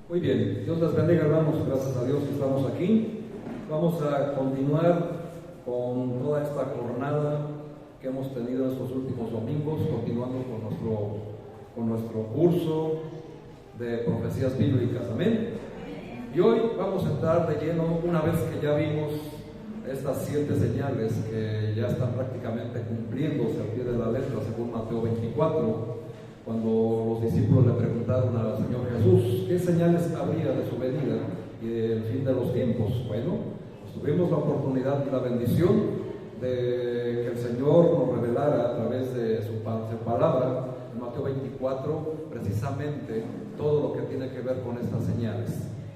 Muy bien, Dios les bendiga, hermanos, gracias a Dios que estamos aquí. Vamos a continuar con toda esta jornada que hemos tenido estos últimos domingos, continuando con nuestro curso de profecías bíblicas, amén. Y hoy vamos a entrar de lleno, una vez que ya vimos estas 7 señales que ya están prácticamente cumpliéndose al pie de la letra, según Mateo 24, cuando los discípulos le preguntaron al Señor Jesús qué señales habría de su venida y del fin de los tiempos. Bueno, pues tuvimos la oportunidad y la bendición de que el Señor nos revelara a través de su palabra en Mateo 24 precisamente todo lo que tiene que ver con estas señales.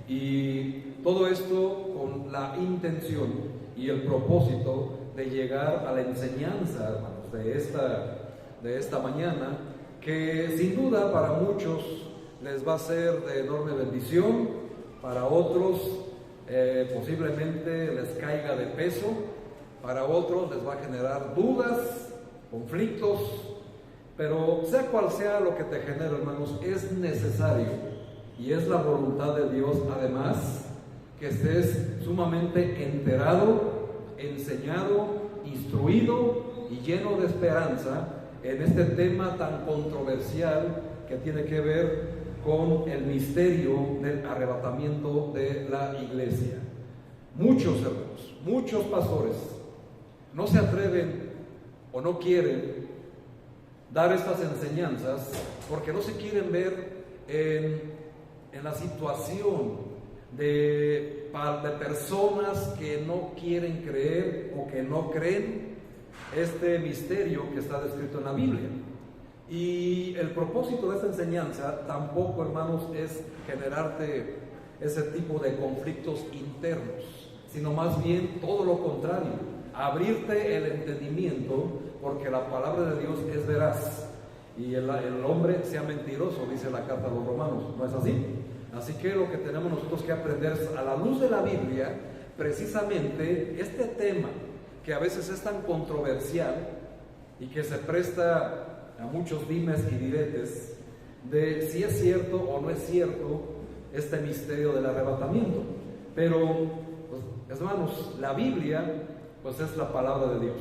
Y todo esto con la intención y el propósito de llegar a la enseñanza, hermanos, de esta mañana, que sin duda para muchos les va a ser de enorme bendición, para otros posiblemente les caiga de peso, para otros les va a generar dudas, conflictos, pero sea cual sea lo que te genere, hermanos, es necesario y es la voluntad de Dios, además, que estés sumamente enterado, enseñado, instruido y lleno de esperanza en este tema tan controversial que tiene que ver con el misterio del arrebatamiento de la iglesia. Muchos hermanos, muchos pastores no se atreven o no quieren dar estas enseñanzas porque no se quieren ver en la situación de personas que no quieren creer o que no creen este misterio que está descrito en la Biblia. Y el propósito de esta enseñanza tampoco, hermanos, es generarte ese tipo de conflictos internos, sino más bien todo lo contrario, abrirte el entendimiento, porque la palabra de Dios es veraz y el hombre sea mentiroso, dice la carta a los Romanos, ¿no es así? Así que lo que tenemos nosotros que aprender es, a la luz de la Biblia, precisamente este tema que a veces es tan controversial y que se presta a muchos dimes y diretes de si es cierto o no es cierto este misterio del arrebatamiento. Pero, pues, hermanos, la Biblia pues es la palabra de Dios,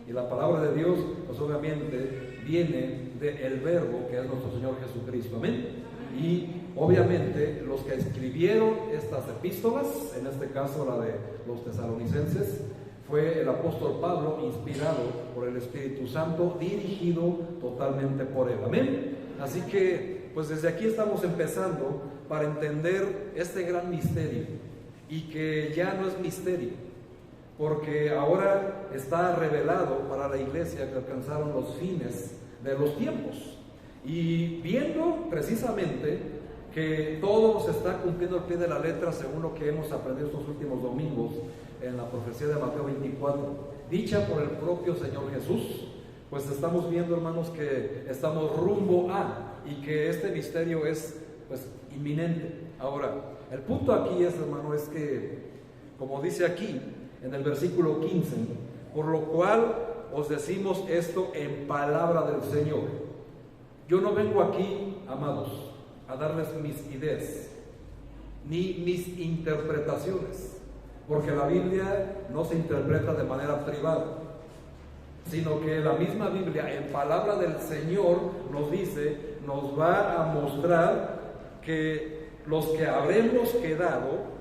y la palabra de Dios pues obviamente viene del Verbo que es nuestro Señor Jesucristo, amén. Y obviamente los que escribieron estas epístolas, en este caso la de los tesalonicenses, fue el apóstol Pablo, inspirado por el Espíritu Santo, dirigido totalmente por él, amén. Así que pues desde aquí estamos empezando para entender este gran misterio, y que ya no es misterio, porque ahora está revelado para la iglesia que alcanzaron los fines de los tiempos. Y viendo precisamente que todo se está cumpliendo al pie de la letra según lo que hemos aprendido estos últimos domingos en la profecía de Mateo 24, dicha por el propio Señor Jesús, pues estamos viendo, hermanos, que estamos rumbo a, y que este misterio es pues inminente. Ahora, el punto aquí es, hermano, es que, como dice aquí en el versículo 15, por lo cual os decimos esto en palabra del Señor. Yo no vengo aquí, amados, a darles mis ideas, ni mis interpretaciones, porque la Biblia no se interpreta de manera privada, sino que la misma Biblia, en palabra del Señor, nos dice, nos va a mostrar que los que habremos quedado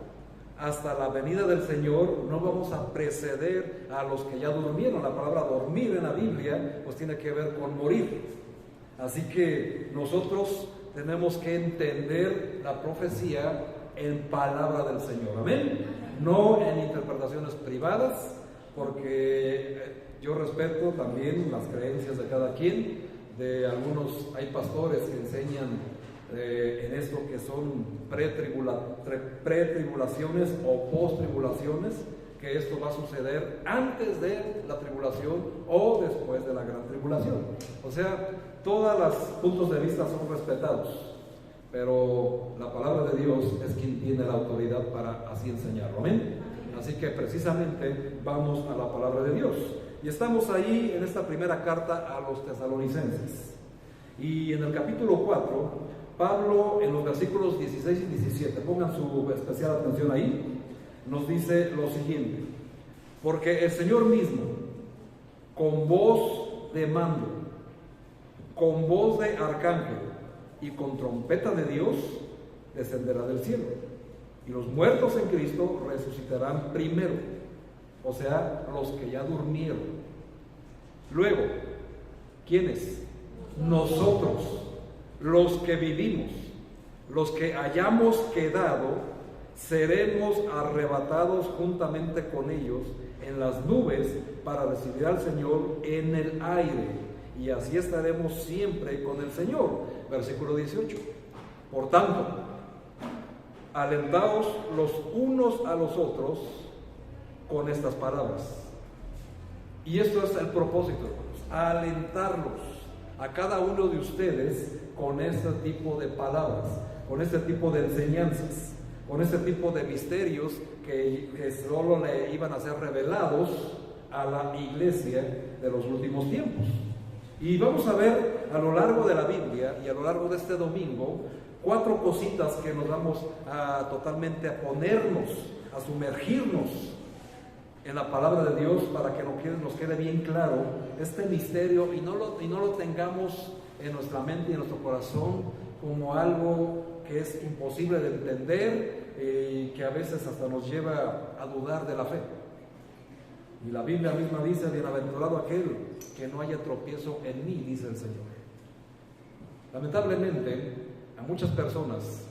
hasta la venida del Señor no vamos a preceder a los que ya durmieron. La palabra dormir en la Biblia pues tiene que ver con morir. Así que nosotros tenemos que entender la profecía en palabra del Señor, amén, no en interpretaciones privadas, porque yo respeto también las creencias de cada quien. De algunos, hay pastores que enseñan en esto que son pretribulaciones o post-tribulaciones, que esto va a suceder antes de la tribulación o después de la gran tribulación. O sea, todos los puntos de vista son respetados, pero la palabra de Dios es quien tiene la autoridad para así enseñarlo, amén. Así que precisamente vamos a la palabra de Dios, y estamos ahí en esta primera carta a los tesalonicenses, y en el capítulo 4 Pablo en los versículos 16 y 17, pongan su especial atención ahí, nos dice lo siguiente: porque el Señor mismo, con voz de mando, con voz de arcángel y con trompeta de Dios, descenderá del cielo, y los muertos en Cristo resucitarán primero, o sea, los que ya durmieron. Luego, ¿quiénes? Nosotros, los que vivimos, los que hayamos quedado, seremos arrebatados juntamente con ellos en las nubes para recibir al Señor en el aire, y así estaremos siempre con el Señor. Versículo 18. Por tanto, alentaos los unos a los otros con estas palabras. Y esto es el propósito, hermanos: alentarlos a cada uno de ustedes con este tipo de palabras, con este tipo de enseñanzas, con este tipo de misterios que solo le iban a ser revelados a la iglesia de los últimos tiempos. Y vamos a ver a lo largo de la Biblia y a lo largo de este domingo 4 cositas que nos vamos a totalmente a ponernos, a sumergirnos en la palabra de Dios, para que nos quede bien claro este misterio y no lo tengamos en nuestra mente y en nuestro corazón como algo que es imposible de entender y que a veces hasta nos lleva a dudar de la fe. Y la Biblia misma dice: bienaventurado aquel que no haya tropiezo en mí, dice el Señor. Lamentablemente, a muchas personas,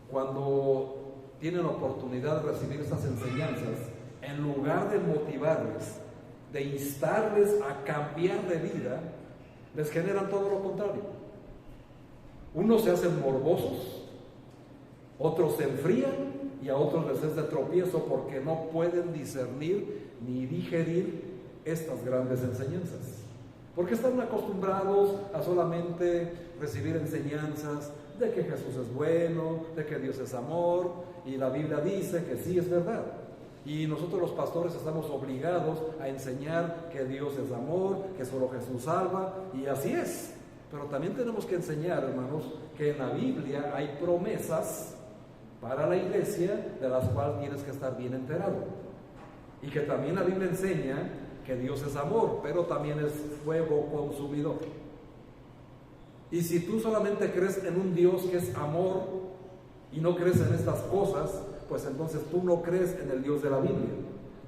cuando tienen la oportunidad de recibir estas enseñanzas, en lugar de motivarles, de instarles a cambiar de vida, les generan todo lo contrario. Unos se hacen morbosos, otros se enfrían y a otros les es de tropiezo porque no pueden discernir ni digerir estas grandes enseñanzas. Porque están acostumbrados a solamente recibir enseñanzas de que Jesús es bueno, de que Dios es amor, y la Biblia dice que sí es verdad. Y nosotros los pastores estamos obligados a enseñar que Dios es amor, que solo Jesús salva, y así es. Pero también tenemos que enseñar, hermanos, que en la Biblia hay promesas para la iglesia de las cuales tienes que estar bien enterado. Y que también la Biblia enseña que Dios es amor, pero también es fuego consumidor. Y si tú solamente crees en un Dios que es amor y no crees en estas cosas, pues entonces tú no crees en el Dios de la Biblia.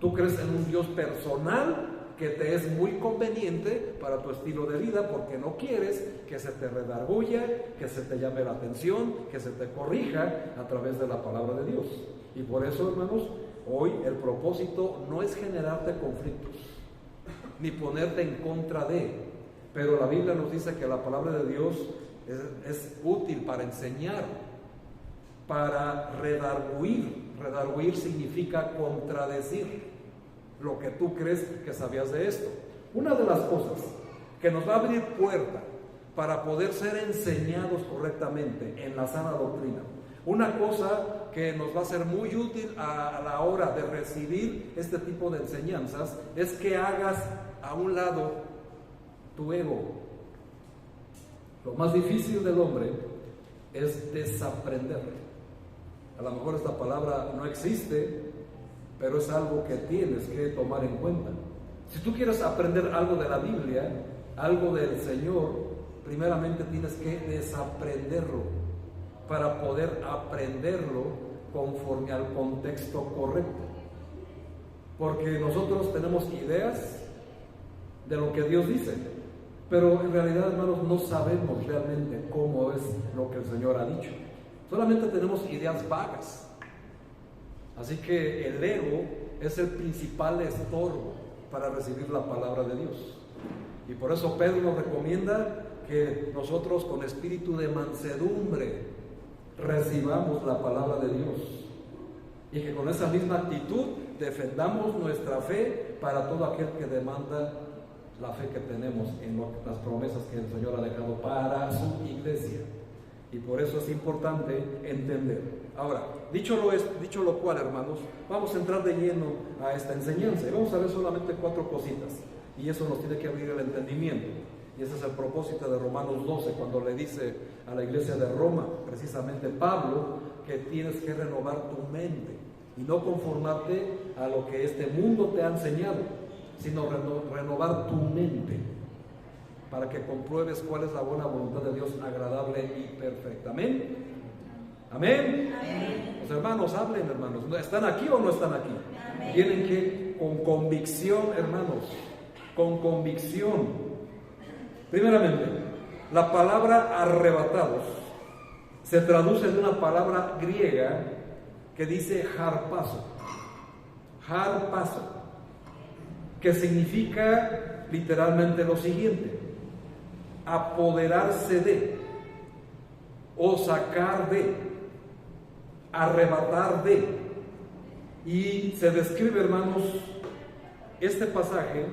Tú crees en un Dios personal que te es muy conveniente para tu estilo de vida, porque no quieres que se te redarguya, que se te llame la atención, que se te corrija a través de la palabra de Dios. Y por eso, hermanos, hoy el propósito no es generarte conflictos, ni ponerte en contra de, pero la Biblia nos dice que la palabra de Dios es útil para enseñar, para redarguir. Redarguir significa contradecir lo que tú crees que sabías de esto. Una de las cosas que nos va a abrir puerta para poder ser enseñados correctamente en la sana doctrina, una cosa que nos va a ser muy útil a la hora de recibir este tipo de enseñanzas, es que hagas a un lado tu ego. Lo más difícil del hombre es desaprender. A lo mejor esta palabra no existe, pero es algo que tienes que tomar en cuenta. Si tú quieres aprender algo de la Biblia, algo del Señor, primeramente tienes que desaprenderlo para poder aprenderlo conforme al contexto correcto. Porque nosotros tenemos ideas de lo que Dios dice, pero en realidad, hermanos, no sabemos realmente cómo es lo que el Señor ha dicho. Solamente tenemos ideas vagas. Así que el ego es el principal estorbo para recibir la palabra de Dios. Y por eso Pedro nos recomienda que nosotros con espíritu de mansedumbre recibamos la palabra de Dios. Y que con esa misma actitud defendamos nuestra fe para todo aquel que demanda la fe que tenemos en las promesas que el Señor ha dejado para su iglesia. Y por eso es importante entender. Ahora, dicho lo cual, hermanos, vamos a entrar de lleno a esta enseñanza y vamos a ver solamente 4 cositas, y eso nos tiene que abrir el entendimiento. Y ese es el propósito de Romanos 12, cuando le dice a la iglesia de Roma, precisamente Pablo, que tienes que renovar tu mente y no conformarte a lo que este mundo te ha enseñado, sino renovar tu mente para que compruebes cuál es la buena voluntad de Dios, agradable y perfecta. Amén. Amén. Amén. Los hermanos, hablen, hermanos. ¿Están aquí o no están aquí? Amén. Tienen que, con convicción, hermanos, con convicción. Primeramente, la palabra arrebatados se traduce de una palabra griega que dice harpazo, que significa literalmente lo siguiente: apoderarse de, o sacar de, arrebatar de. Y se describe, hermanos, este pasaje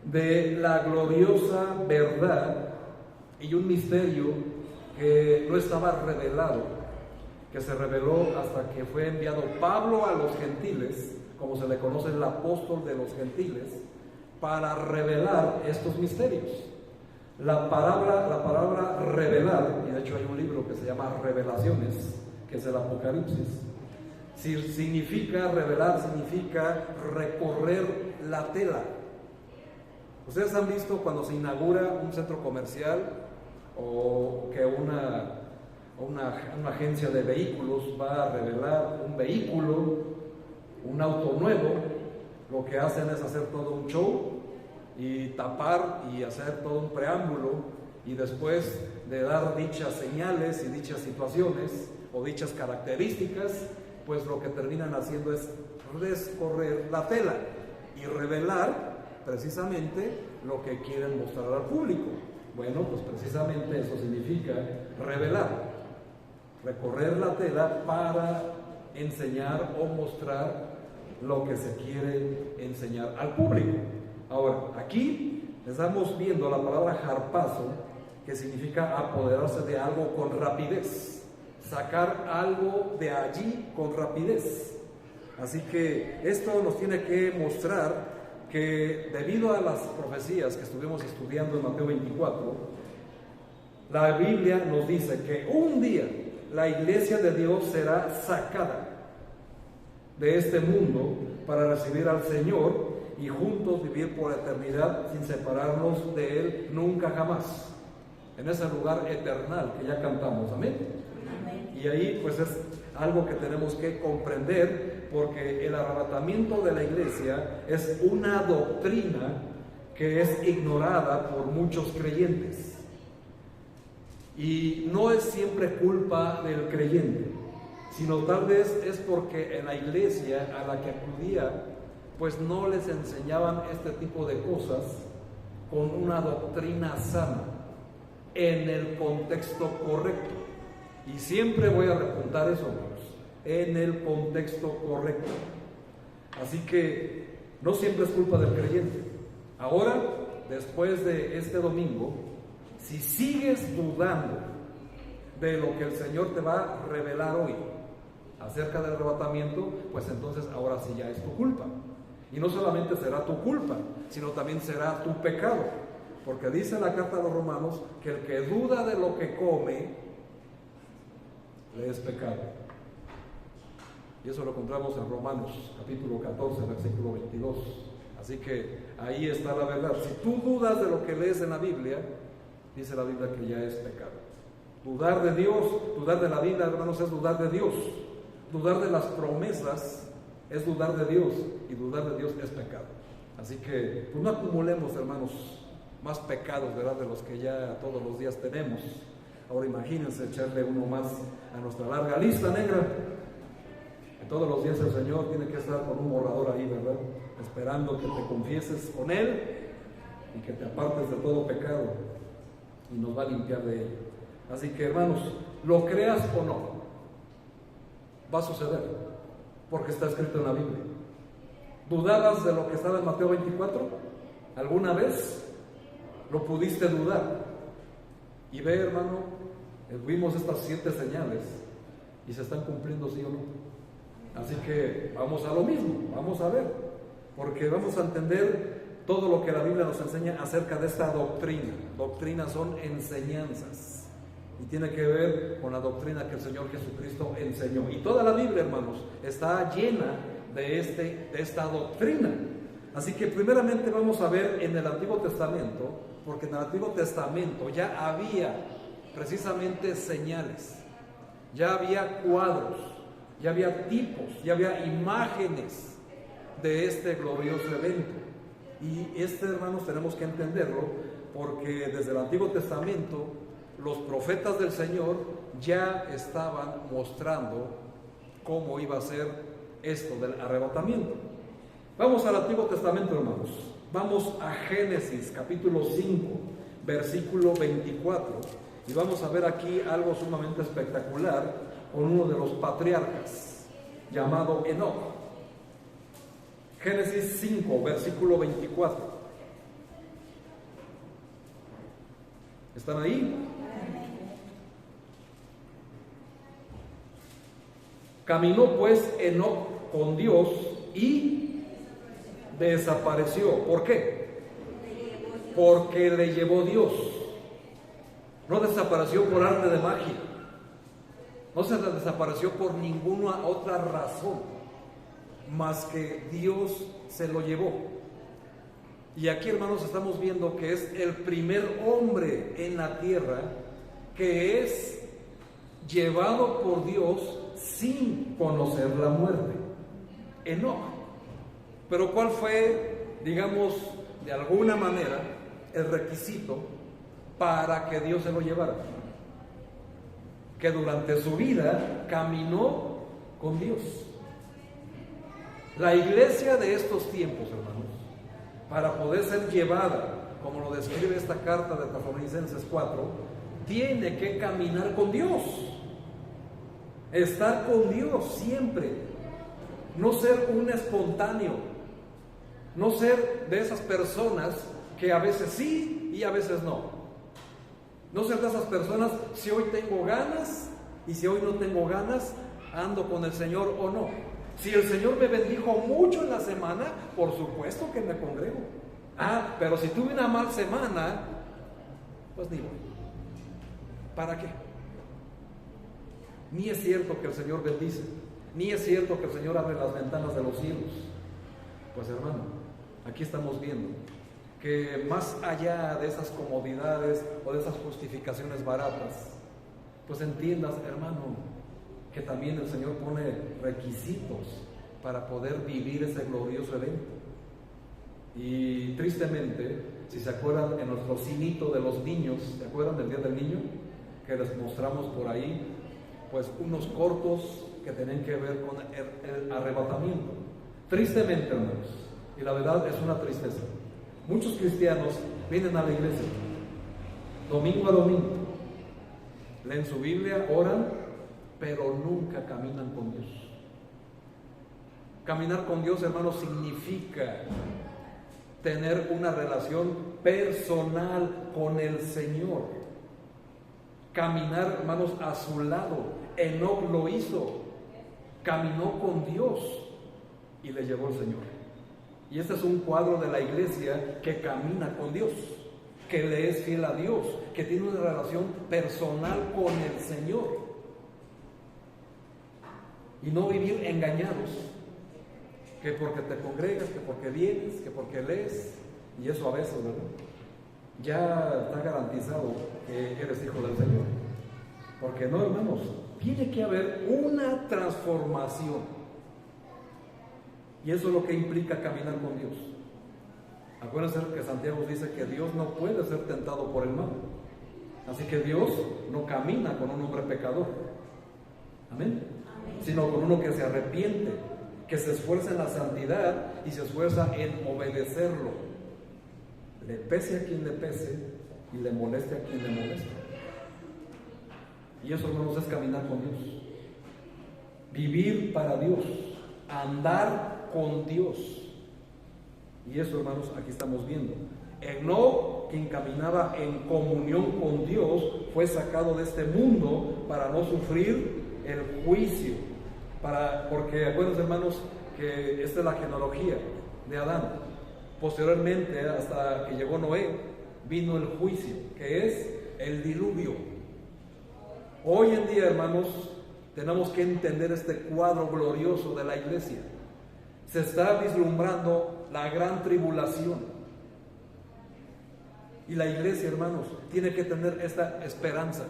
de la gloriosa verdad y un misterio que no estaba revelado, que se reveló hasta que fue enviado Pablo a los gentiles, como se le conoce, el apóstol de los gentiles, para revelar estos misterios. La palabra revelar, y de hecho hay un libro que se llama Revelaciones, que es el Apocalipsis. Si significa revelar, significa recorrer la tela. Ustedes han visto cuando se inaugura un centro comercial o que una agencia de vehículos va a revelar un vehículo, un auto nuevo. Lo que hacen es hacer todo un show y tapar y hacer todo un preámbulo, y después de dar dichas señales y dichas situaciones o dichas características, pues lo que terminan haciendo es descorrer la tela y revelar precisamente lo que quieren mostrar al público. Bueno, pues precisamente eso significa revelar, recorrer la tela para enseñar o mostrar lo que se quiere enseñar al público. Ahora, aquí estamos viendo la palabra harpazo, que significa apoderarse de algo con rapidez, sacar algo de allí con rapidez. Así que esto nos tiene que mostrar que, debido a las profecías que estuvimos estudiando en Mateo 24, la Biblia nos dice que un día la iglesia de Dios será sacada de este mundo para recibir al Señor y juntos vivir por eternidad sin separarnos de Él nunca jamás, en ese lugar eternal que ya cantamos. Amén. Amén. Y ahí pues es algo que tenemos que comprender, porque el arrebatamiento de la iglesia es una doctrina que es ignorada por muchos creyentes, y no es siempre culpa del creyente, sino tal vez es porque en la iglesia a la que acudía pues no les enseñaban este tipo de cosas con una doctrina sana, en el contexto correcto. Y siempre voy a repuntar eso, hermanos, en el contexto correcto. Así que no siempre es culpa del creyente. Ahora, después de este domingo, si sigues dudando de lo que el Señor te va a revelar hoy acerca del arrebatamiento, pues entonces ahora sí ya es tu culpa. Y no solamente será tu culpa, sino también será tu pecado, porque dice la carta a los Romanos que el que duda de lo que come, le es pecado. Y eso lo encontramos en Romanos capítulo 14, versículo 22. Así que ahí está la verdad. Si tú dudas de lo que lees en la Biblia, dice la Biblia que ya es pecado. Dudar de Dios, dudar de la Biblia, hermanos, es dudar de Dios. Dudar de las promesas es dudar de Dios, y dudar de Dios es pecado. Así que pues no acumulemos, hermanos, más pecados, ¿verdad?, de los que ya todos los días tenemos. Ahora imagínense echarle uno más a nuestra larga lista negra. Que todos los días el Señor tiene que estar con un borrador ahí, ¿verdad?, esperando que te confieses con Él y que te apartes de todo pecado, y nos va a limpiar de ello. Así que, hermanos, lo creas o no, va a suceder, porque está escrito en la Biblia. ¿Dudabas de lo que estaba en Mateo 24? ¿Alguna vez lo pudiste dudar? Y ve, hermano, vimos estas 7 señales y se están cumpliendo, sí o no. Así que vamos a lo mismo, vamos a ver, porque vamos a entender todo lo que la Biblia nos enseña acerca de esta doctrina. Doctrinas son enseñanzas y tiene que ver con la doctrina que el Señor Jesucristo enseñó. Y toda la Biblia, hermanos, está llena de esta doctrina. Así que primeramente vamos a ver en el Antiguo Testamento, porque en el Antiguo Testamento ya había precisamente señales, ya había cuadros, ya había tipos, ya había imágenes de este glorioso evento. Y hermanos, tenemos que entenderlo, porque desde el Antiguo Testamento los profetas del Señor ya estaban mostrando cómo iba a ser esto del arrebatamiento. Vamos al Antiguo Testamento, hermanos. Vamos a Génesis capítulo 5, versículo 24, y vamos a ver aquí algo sumamente espectacular con uno de los patriarcas llamado Enoc. Génesis 5, versículo 24. ¿Están ahí? Caminó pues Enoc con Dios y desapareció. ¿Por qué? Porque le llevó Dios. No desapareció por arte de magia. No se desapareció por ninguna otra razón más que Dios se lo llevó. Y aquí, hermanos, estamos viendo que es el primer hombre en la tierra que es llevado por Dios sin conocer la muerte. Enoc. Pero ¿cuál fue, digamos, de alguna manera, el requisito para que Dios se lo llevara? Que durante su vida caminó con Dios. La iglesia de estos tiempos, hermanos, para poder ser llevada, como lo describe esta carta de Tesalonicenses 4, tiene que caminar con Dios, estar con Dios siempre, no ser un espontáneo, no ser de esas personas que a veces sí y a veces no. No ser de esas personas, si hoy tengo ganas y si hoy no tengo ganas, ando con el Señor o no. Si el Señor me bendijo mucho en la semana, por supuesto que me congrego. Pero si tuve una mala semana, pues ni voy. ¿Para qué? Ni es cierto que el Señor bendice, ni es cierto que el Señor abre las ventanas de los cielos. Pues hermano, aquí estamos viendo que más allá de esas comodidades o de esas justificaciones baratas, pues entiendas, hermano, que también el Señor pone requisitos para poder vivir ese glorioso evento. Y tristemente, si se acuerdan en nuestro cinito de los niños, ¿se acuerdan del Día del Niño? Que les mostramos por ahí, pues unos cortos que tienen que ver con el arrebatamiento. Tristemente, hermanos, y la verdad es una tristeza, muchos cristianos vienen a la iglesia domingo a domingo, leen su Biblia, oran, pero nunca caminan con Dios. Caminar con Dios, hermanos, significa tener una relación personal con el Señor. Caminar, hermanos, a su lado. Enoc lo hizo. Caminó con Dios y le llevó el Señor. Y este es un cuadro de la iglesia que camina con Dios, que le es fiel a Dios, que tiene una relación personal con el Señor. Y no vivir engañados, que porque te congregas, que porque vienes, que porque lees, y eso a veces, ¿verdad? Ya está garantizado que eres hijo del Señor. Porque no, hermanos, tiene que haber una transformación. Y eso es lo que implica caminar con Dios. Acuérdense que Santiago dice que Dios no puede ser tentado por el mal. Así que Dios no camina con un hombre pecador. Amén. Sino con uno que se arrepiente, que se esfuerza en la santidad y se esfuerza en obedecerlo. Le pese a quien le pese y le moleste a quien le moleste. Y eso, hermanos, es caminar con Dios. Vivir para Dios. Andar con Dios. Y eso, hermanos, aquí estamos viendo. Enoc, quien caminaba en comunión con Dios, fue sacado de este mundo para no sufrir el juicio. Porque acuérdense, hermanos, que esta es la genealogía de Adán. Posteriormente, hasta que llegó Noé, vino el juicio, que es el diluvio. Hoy en día, hermanos, tenemos que entender este cuadro glorioso de la iglesia. Se está vislumbrando la gran tribulación. Y la iglesia, hermanos, tiene que tener esta esperanza,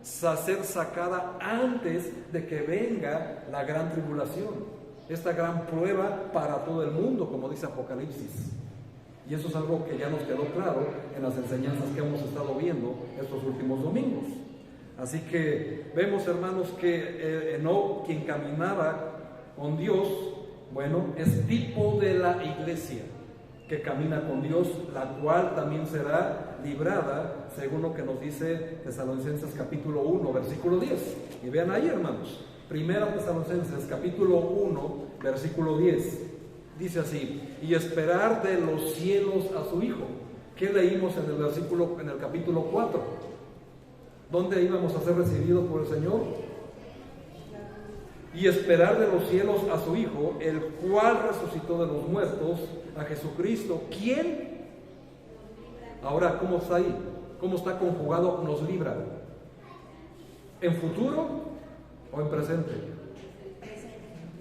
ser sacada antes de que venga la gran tribulación. Esta gran prueba para todo el mundo, como dice Apocalipsis. Y eso es algo que ya nos quedó claro en las enseñanzas que hemos estado viendo estos últimos domingos. Así que vemos, hermanos, que Enoc, quien caminaba con Dios, bueno, es tipo de la iglesia que camina con Dios, la cual también será librada, según lo que nos dice Tesalonicenses capítulo 1, versículo 10. Y vean ahí, hermanos, Primera Tesalonicenses capítulo 1, versículo 10. Dice así: y esperar de los cielos a su Hijo. ¿Qué leímos en el capítulo 4? ¿Dónde íbamos a ser recibidos por el Señor? Y esperar de los cielos a su Hijo, el cual resucitó de los muertos, a Jesucristo, ¿quién? Ahora, ¿cómo está ahí? ¿Cómo está conjugado? Nos libra. ¿En futuro o en presente?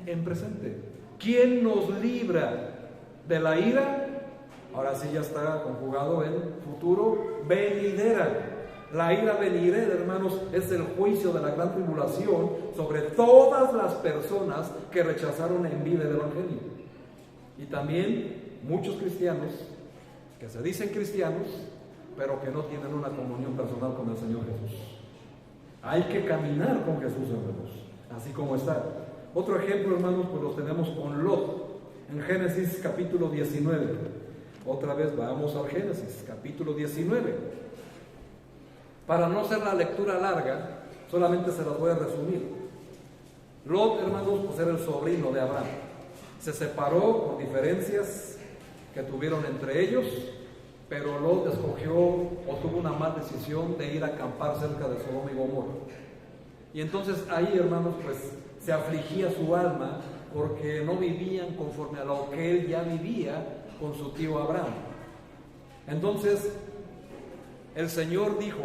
En presente. ¿Quién nos libra de la ira? Ahora sí ya está conjugado en futuro venidera. La ira venidera, hermanos, es el juicio de la gran tribulación sobre todas las personas que rechazaron en vida el Evangelio. Y también muchos cristianos que se dicen cristianos, pero que no tienen una comunión personal con el Señor Jesús. Hay que caminar con Jesús, hermanos, así como está. Otro ejemplo, hermanos, pues los tenemos con Lot, en Génesis capítulo 19. Otra vez vamos al Génesis capítulo 19. Para no hacer la lectura larga, solamente se las voy a resumir. Lot, hermanos, pues era el sobrino de Abraham. Se separó por diferencias que tuvieron entre ellos, pero Lot escogió o tuvo una mala decisión de ir a acampar cerca de Sodoma y Gomorra. Y entonces ahí, hermanos, pues se afligía su alma porque no vivían conforme a lo que él ya vivía con su tío Abraham. Entonces el Señor dijo: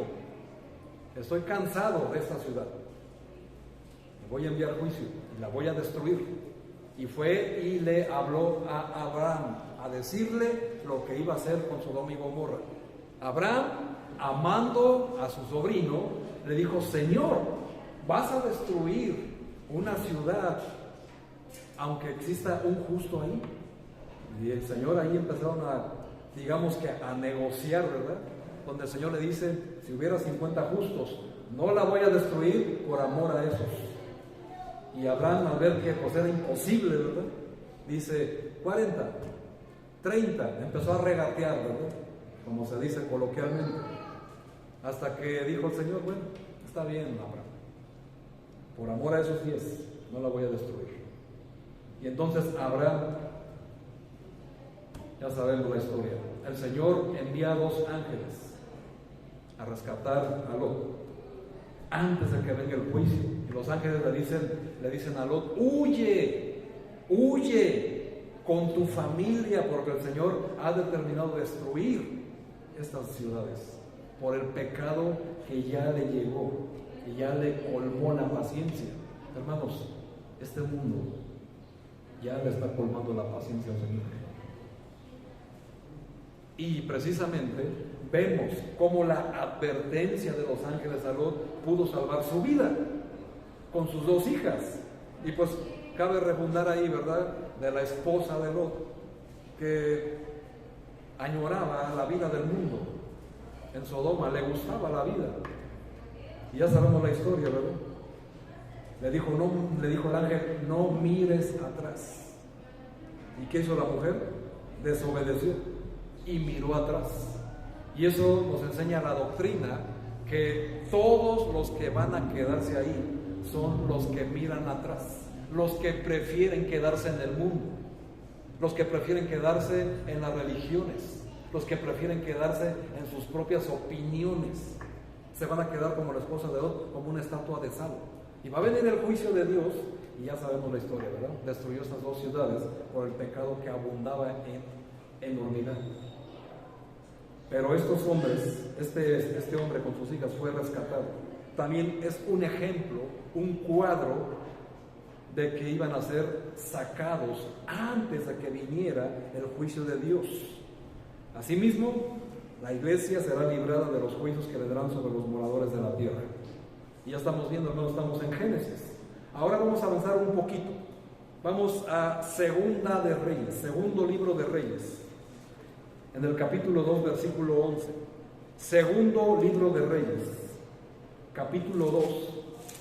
estoy cansado de esta ciudad, me voy a enviar juicio y la voy a destruir. Y fue y le habló a Abraham a decirle lo que iba a hacer con Sodoma y Gomorra. Abraham, amando a su sobrino, le dijo: Señor, vas a destruir una ciudad aunque exista un justo ahí. Y el Señor ahí empezaron digamos que a negociar, ¿verdad? Donde el Señor le dice: si hubiera 50 justos, no la voy a destruir por amor a esos. Y Abraham, al ver que pues era imposible, ¿verdad?, dice: 40, 30, empezó a regatear, ¿verdad?, como se dice coloquialmente, hasta que dijo el Señor: bueno, está bien, Abraham, por amor a esos 10, no la voy a destruir. Y entonces Abraham, ya sabemos la historia, el Señor envía a 2 ángeles a rescatar a Lot antes de que venga el juicio. Y los ángeles le dicen a Lot: huye, huye con tu familia, porque el Señor ha determinado destruir estas ciudades por el pecado que ya le llegó, que ya le colmó la paciencia. Hermanos, este mundo ya le está colmando la paciencia al Señor. Y precisamente vemos cómo la advertencia de los ángeles a Lot pudo salvar su vida con sus 2 hijas. Y pues cabe redundar ahí, ¿verdad?, de la esposa de Lot, que añoraba la vida del mundo. En Sodoma le gustaba la vida. Y ya sabemos la historia, ¿verdad? Le dijo el ángel: no mires atrás. ¿Y qué hizo la mujer? Desobedeció y miró atrás. Y eso nos enseña la doctrina que todos los que van a quedarse ahí son los que miran atrás, los que prefieren quedarse en el mundo, los que prefieren quedarse en las religiones, los que prefieren quedarse en sus propias opiniones. Se van a quedar como la esposa de Lot, como una estatua de sal. Y va a venir el juicio de Dios, y ya sabemos la historia, ¿verdad? Destruyó estas 2 ciudades por el pecado que abundaba enormidad. Pero estos hombres, este hombre con sus hijas fue rescatado. También es un ejemplo, un cuadro de que iban a ser sacados antes de que viniera el juicio de Dios. Asimismo, la iglesia será librada de los juicios que vendrán sobre los moradores de la tierra. Y ya estamos viendo, hermanos, estamos en Génesis. Ahora vamos a avanzar un poquito. Vamos a Segunda de Reyes, segundo libro de Reyes, en el capítulo 2, versículo 11. Segundo libro de Reyes, capítulo 2,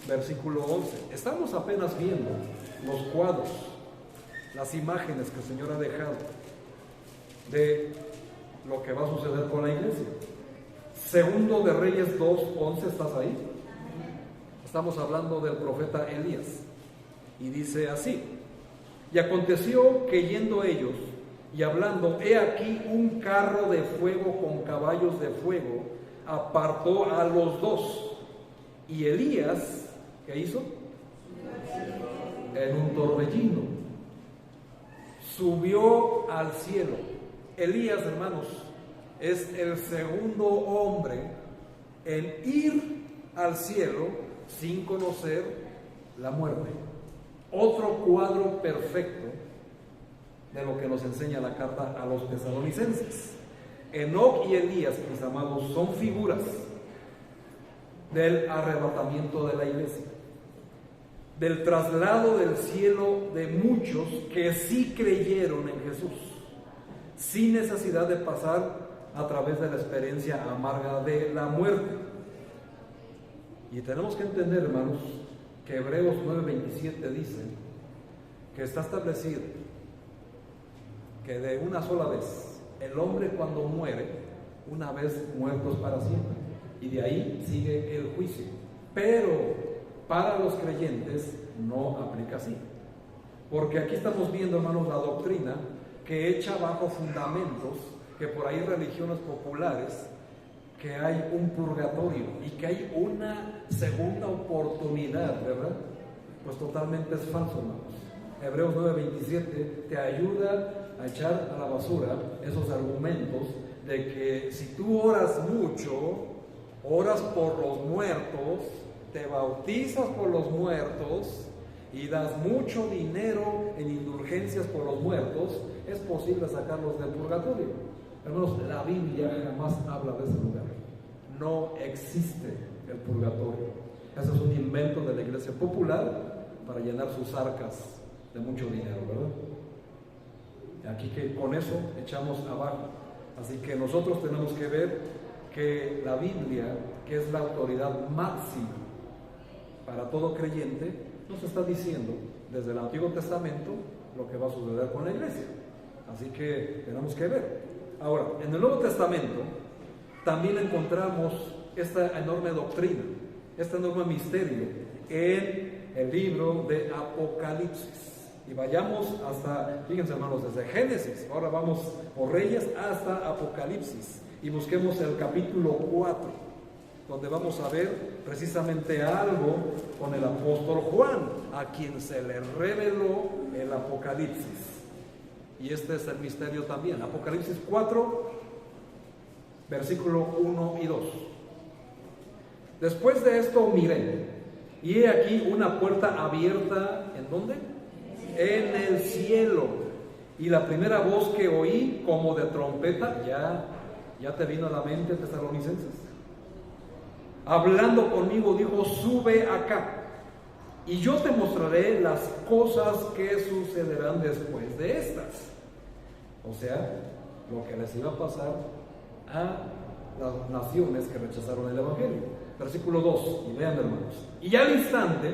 versículo 11. Estamos apenas viendo los cuadros, las imágenes que el Señor ha dejado de lo que va a suceder con la iglesia. Segundo de Reyes 2, 11, ¿estás ahí? Estamos hablando del profeta Elías. Y dice así: y aconteció que yendo ellos y hablando, he aquí un carro de fuego con caballos de fuego apartó a los dos. Y Elías, ¿qué hizo? En un torbellino subió al cielo. Elías, hermanos, es el segundo hombre en ir al cielo sin conocer la muerte. Otro cuadro perfecto de lo que nos enseña la carta a los tesalonicenses. Enoc y Elías, mis amados, son figuras del arrebatamiento de la iglesia, del traslado del cielo de muchos que sí creyeron en Jesús, sin necesidad de pasar a través de la experiencia amarga de la muerte. Y tenemos que entender, hermanos, que Hebreos 9:27 dice que está establecido que de una sola vez el hombre, cuando muere, una vez muertos para siempre, y de ahí sigue el juicio. Pero para los creyentes no aplica así, porque aquí estamos viendo, hermanos, la doctrina que echa bajo fundamentos que por ahí religiones populares, que hay un purgatorio y que hay una segunda oportunidad, ¿verdad? Pues totalmente es falso, hermanos. Hebreos 9:27 te ayuda a echar a la basura esos argumentos de que si tú oras mucho, oras por los muertos, te bautizas por los muertos y das mucho dinero en indulgencias por los muertos, es posible sacarlos del purgatorio. Hermanos, la Biblia jamás habla de ese lugar. No existe el purgatorio. Ese es un invento de la iglesia popular para llenar sus arcas de mucho dinero, ¿verdad? Aquí que con eso echamos abajo. Así que nosotros tenemos que ver que la Biblia, que es la autoridad máxima para todo creyente, nos está diciendo desde el Antiguo Testamento lo que va a suceder con la iglesia. Así que tenemos que ver. Ahora, en el Nuevo Testamento también encontramos esta enorme doctrina, este enorme misterio en el libro de Apocalipsis. Y vayamos hasta, fíjense, hermanos, desde Génesis, ahora vamos por Reyes hasta Apocalipsis, y busquemos el capítulo 4, donde vamos a ver precisamente algo con el apóstol Juan, a quien se le reveló el Apocalipsis. Y este es el misterio también. Apocalipsis 4, versículo 1 y 2. Después de esto miré, y he aquí una puerta abierta, ¿en dónde? En el cielo. Y la primera voz que oí como de trompeta, ya te vino a la mente, tesalonicenses, hablando conmigo, dijo: sube acá, y yo te mostraré las cosas que sucederán después de estas. O sea, lo que les iba a pasar a las naciones que rechazaron el Evangelio. Versículo 2, y vean, hermanos: y al instante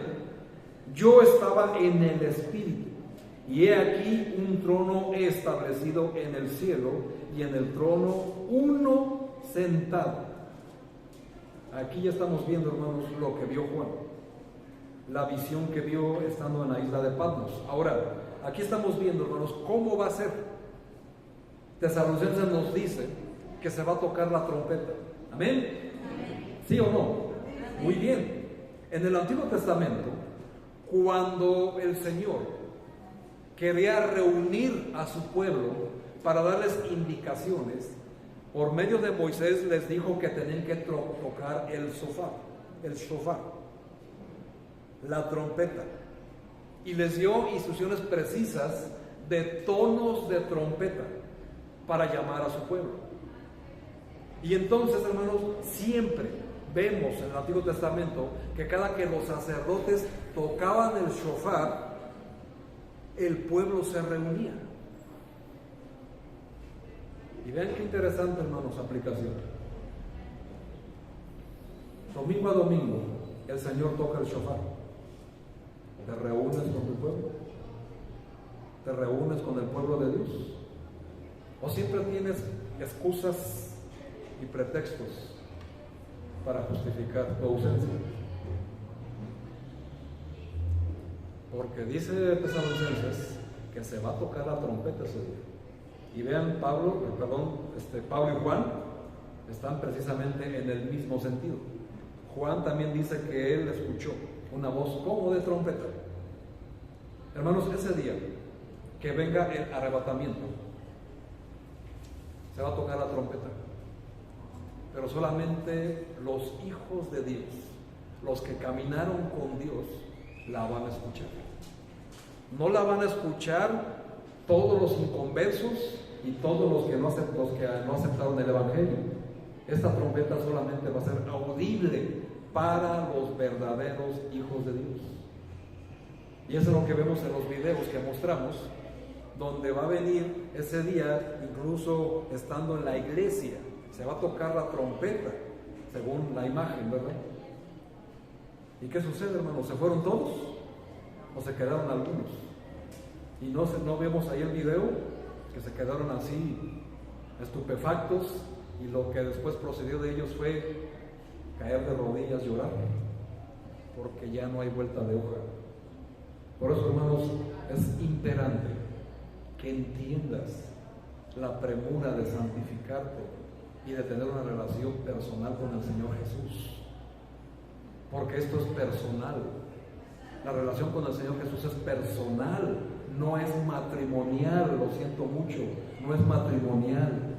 yo estaba en el Espíritu, y he aquí un trono establecido en el cielo, y en el trono uno sentado. Aquí ya estamos viendo, hermanos, lo que vio Juan, la visión que vio estando en la isla de Patmos. Ahora, aquí estamos viendo, hermanos, cómo va a ser. Tesalonicenses nos dice que se va a tocar la trompeta. ¿Amén? ¿Sí o no? Muy bien. En el Antiguo Testamento, cuando el Señor quería reunir a su pueblo para darles indicaciones. Por medio de Moisés les dijo que tenían que tocar el shofar, la trompeta, y les dio instrucciones precisas de tonos de trompeta para llamar a su pueblo. Y entonces, hermanos, siempre vemos en el Antiguo Testamento que cada que los sacerdotes tocaban el shofar, el pueblo se reunía. Y vean qué interesante, hermanos, aplicación. Domingo a domingo, el Señor toca el shofar. Te reúnes con tu pueblo, te reúnes con el pueblo de Dios, o siempre tienes excusas y pretextos para justificar tu ausencia. Porque dice Tesalonicenses que se va a tocar la trompeta ese día. Y vean, Pablo y Juan están precisamente en el mismo sentido. Juan también dice que él escuchó una voz como de trompeta. Hermanos, ese día que venga el arrebatamiento, se va a tocar la trompeta, pero solamente los hijos de Dios, los que caminaron con Dios, la van a escuchar. No la van a escuchar todos los inconversos y todos los que no aceptaron el Evangelio. Esta trompeta solamente va a ser audible para los verdaderos hijos de Dios. Y eso es lo que vemos en los videos que mostramos, donde va a venir ese día, incluso estando en la iglesia, se va a tocar la trompeta, según la imagen, ¿verdad? ¿Y qué sucede, hermanos? ¿Se fueron todos o se quedaron algunos? Y no vemos ahí el video, que se quedaron así, estupefactos, y lo que después procedió de ellos fue caer de rodillas, llorar, porque ya no hay vuelta de hoja. Por eso, hermanos, es imperante que entiendas la premura de santificarte y de tener una relación personal con el Señor Jesús, porque esto es personal. La relación con el Señor Jesús es personal, no es matrimonial. Lo siento mucho, no es matrimonial.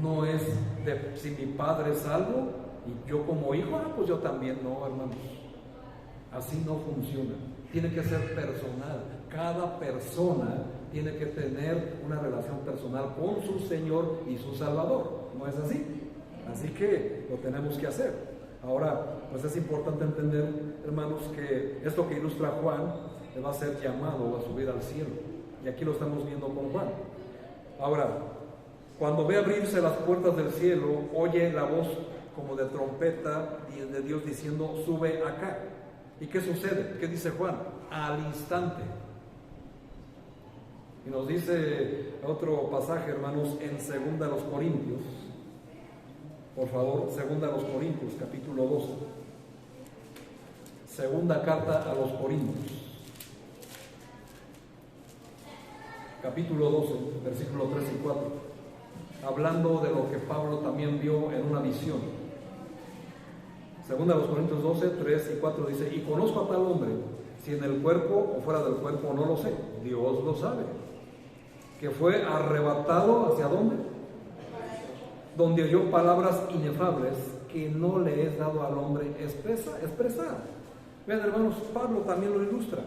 No es de si mi padre es salvo y yo como hijo, pues yo también. No, hermanos, así no funciona. Tiene que ser personal. Cada persona tiene que tener una relación personal con su Señor y su Salvador. ¿No es así? Así que lo tenemos que hacer. Ahora, pues es importante entender, hermanos, que esto que ilustra Juan le va a ser llamado a subir al cielo. Y aquí lo estamos viendo con Juan. Ahora, cuando ve abrirse las puertas del cielo, oye la voz como de trompeta de Dios diciendo, sube acá. ¿Y qué sucede? ¿Qué dice Juan? Al instante. Y nos dice otro pasaje, hermanos, en 2 Corintios. Por favor, 2 Corintios, capítulo 12. Segunda carta a los Corintios, capítulo 12, versículos 3 y 4. Hablando de lo que Pablo también vio en una visión. 2 Corintios 12, 3 y 4 dice, y conozco a tal hombre, si en el cuerpo o fuera del cuerpo no lo sé, Dios lo sabe, que fue arrebatado, ¿hacia dónde? Donde oyó palabras inefables que no le es dado al hombre expresar. Vean, hermanos, Pablo también lo ilustra.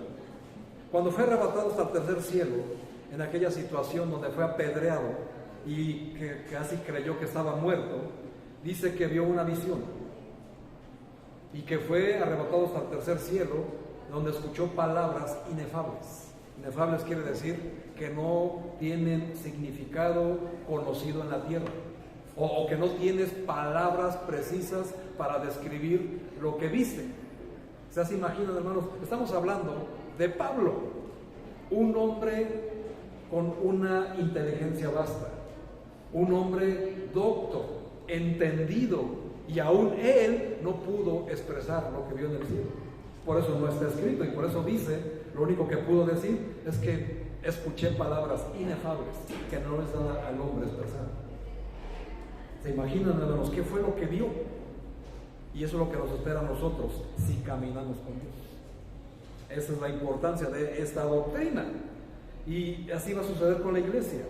Cuando fue arrebatado hasta el tercer cielo, en aquella situación donde fue apedreado y que casi creyó que estaba muerto, dice que vio una visión y que fue arrebatado hasta el tercer cielo, donde escuchó palabras inefables. Inefables quiere decir que no tienen significado conocido en la tierra, o que no tienes palabras precisas para describir lo que viste. ¿Se imaginan, hermanos? Estamos hablando de Pablo, un hombre con una inteligencia vasta, un hombre docto, entendido, y aún él no pudo expresar lo que vio en el cielo. Por eso no está escrito, y por eso dice, lo único que pudo decir es que escuché palabras inefables que no les da al hombre expresar. ¿Se imaginan, hermanos, qué fue lo que vio? Y eso es lo que nos espera a nosotros si caminamos con Dios. Esa es la importancia de esta doctrina. Y así va a suceder con la iglesia.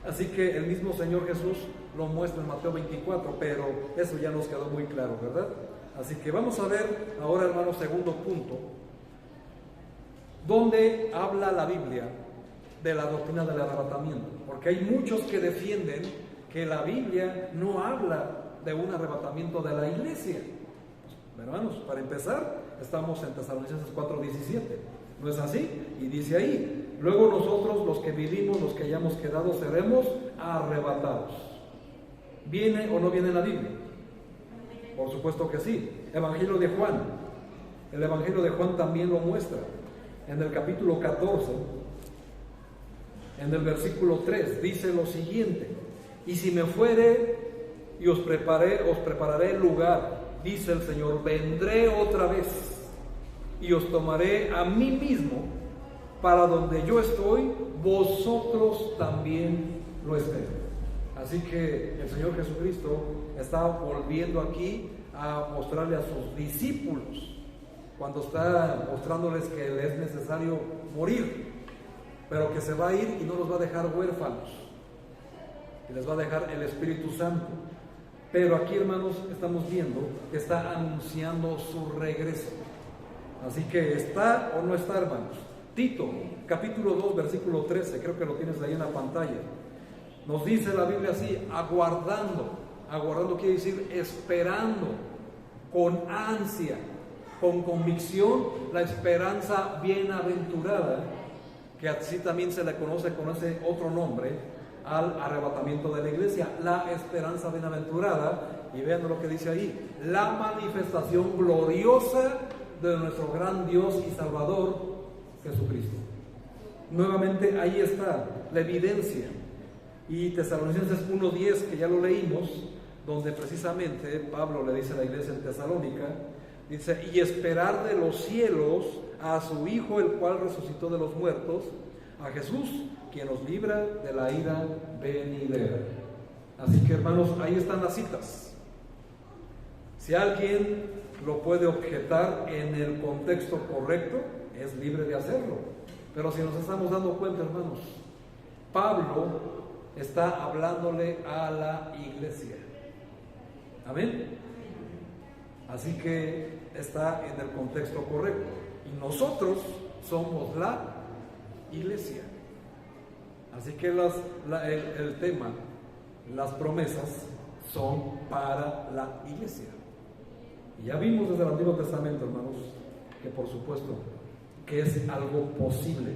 Así que el mismo Señor Jesús lo muestra en Mateo 24, pero eso ya nos quedó muy claro, ¿verdad? Así que vamos a ver ahora, hermanos, segundo punto, donde habla la Biblia de la doctrina del arrebatamiento, porque hay muchos que defienden que la Biblia no habla de un arrebatamiento de la iglesia. Hermanos, para empezar, estamos en Tesalonicenses 4:17, ¿no es así? Y dice ahí: luego nosotros, los que vivimos, los que hayamos quedado, seremos arrebatados. ¿Viene o no viene en la Biblia? Por supuesto que sí. Evangelio de Juan. El Evangelio de Juan también lo muestra. En el capítulo 14, en el versículo 3, dice lo siguiente: y si me fuere y os prepararé lugar, dice el Señor, vendré otra vez y os tomaré a mí mismo, para donde yo estoy, vosotros también lo estéis. Así que el Señor Jesucristo está volviendo aquí a mostrarle a sus discípulos, cuando está mostrándoles que le es necesario morir, pero que se va a ir y no los va a dejar huérfanos, y les va a dejar el Espíritu Santo. Pero aquí, hermanos, estamos viendo que está anunciando su regreso. Así que ¿está o no está, hermanos? Tito, capítulo 2, versículo 13, creo que lo tienes ahí en la pantalla. Nos dice la Biblia así: aguardando. Aguardando quiere decir esperando, con ansia, con convicción, la esperanza bienaventurada, que así también se le conoce con ese otro nombre al arrebatamiento de la iglesia, la esperanza bienaventurada. Y vean lo que dice ahí: la manifestación gloriosa de nuestro gran Dios y Salvador Jesucristo. Nuevamente ahí está la evidencia. Y Tesalonicenses 1:10, que ya lo leímos, donde precisamente Pablo le dice a la iglesia en Tesalónica, dice: y esperar de los cielos a su Hijo, el cual resucitó de los muertos, a Jesús, quien nos libra de la ira venidera. Así que, hermanos, ahí están las citas. Si alguien lo puede objetar en el contexto correcto, es libre de hacerlo. Pero si nos estamos dando cuenta, hermanos, Pablo está hablándole a la iglesia. Amén. Así que está en el contexto correcto. Y nosotros somos la iglesia. Así que el tema, las promesas, son para la iglesia. Y ya vimos desde el Antiguo Testamento, hermanos, que por supuesto que es algo posible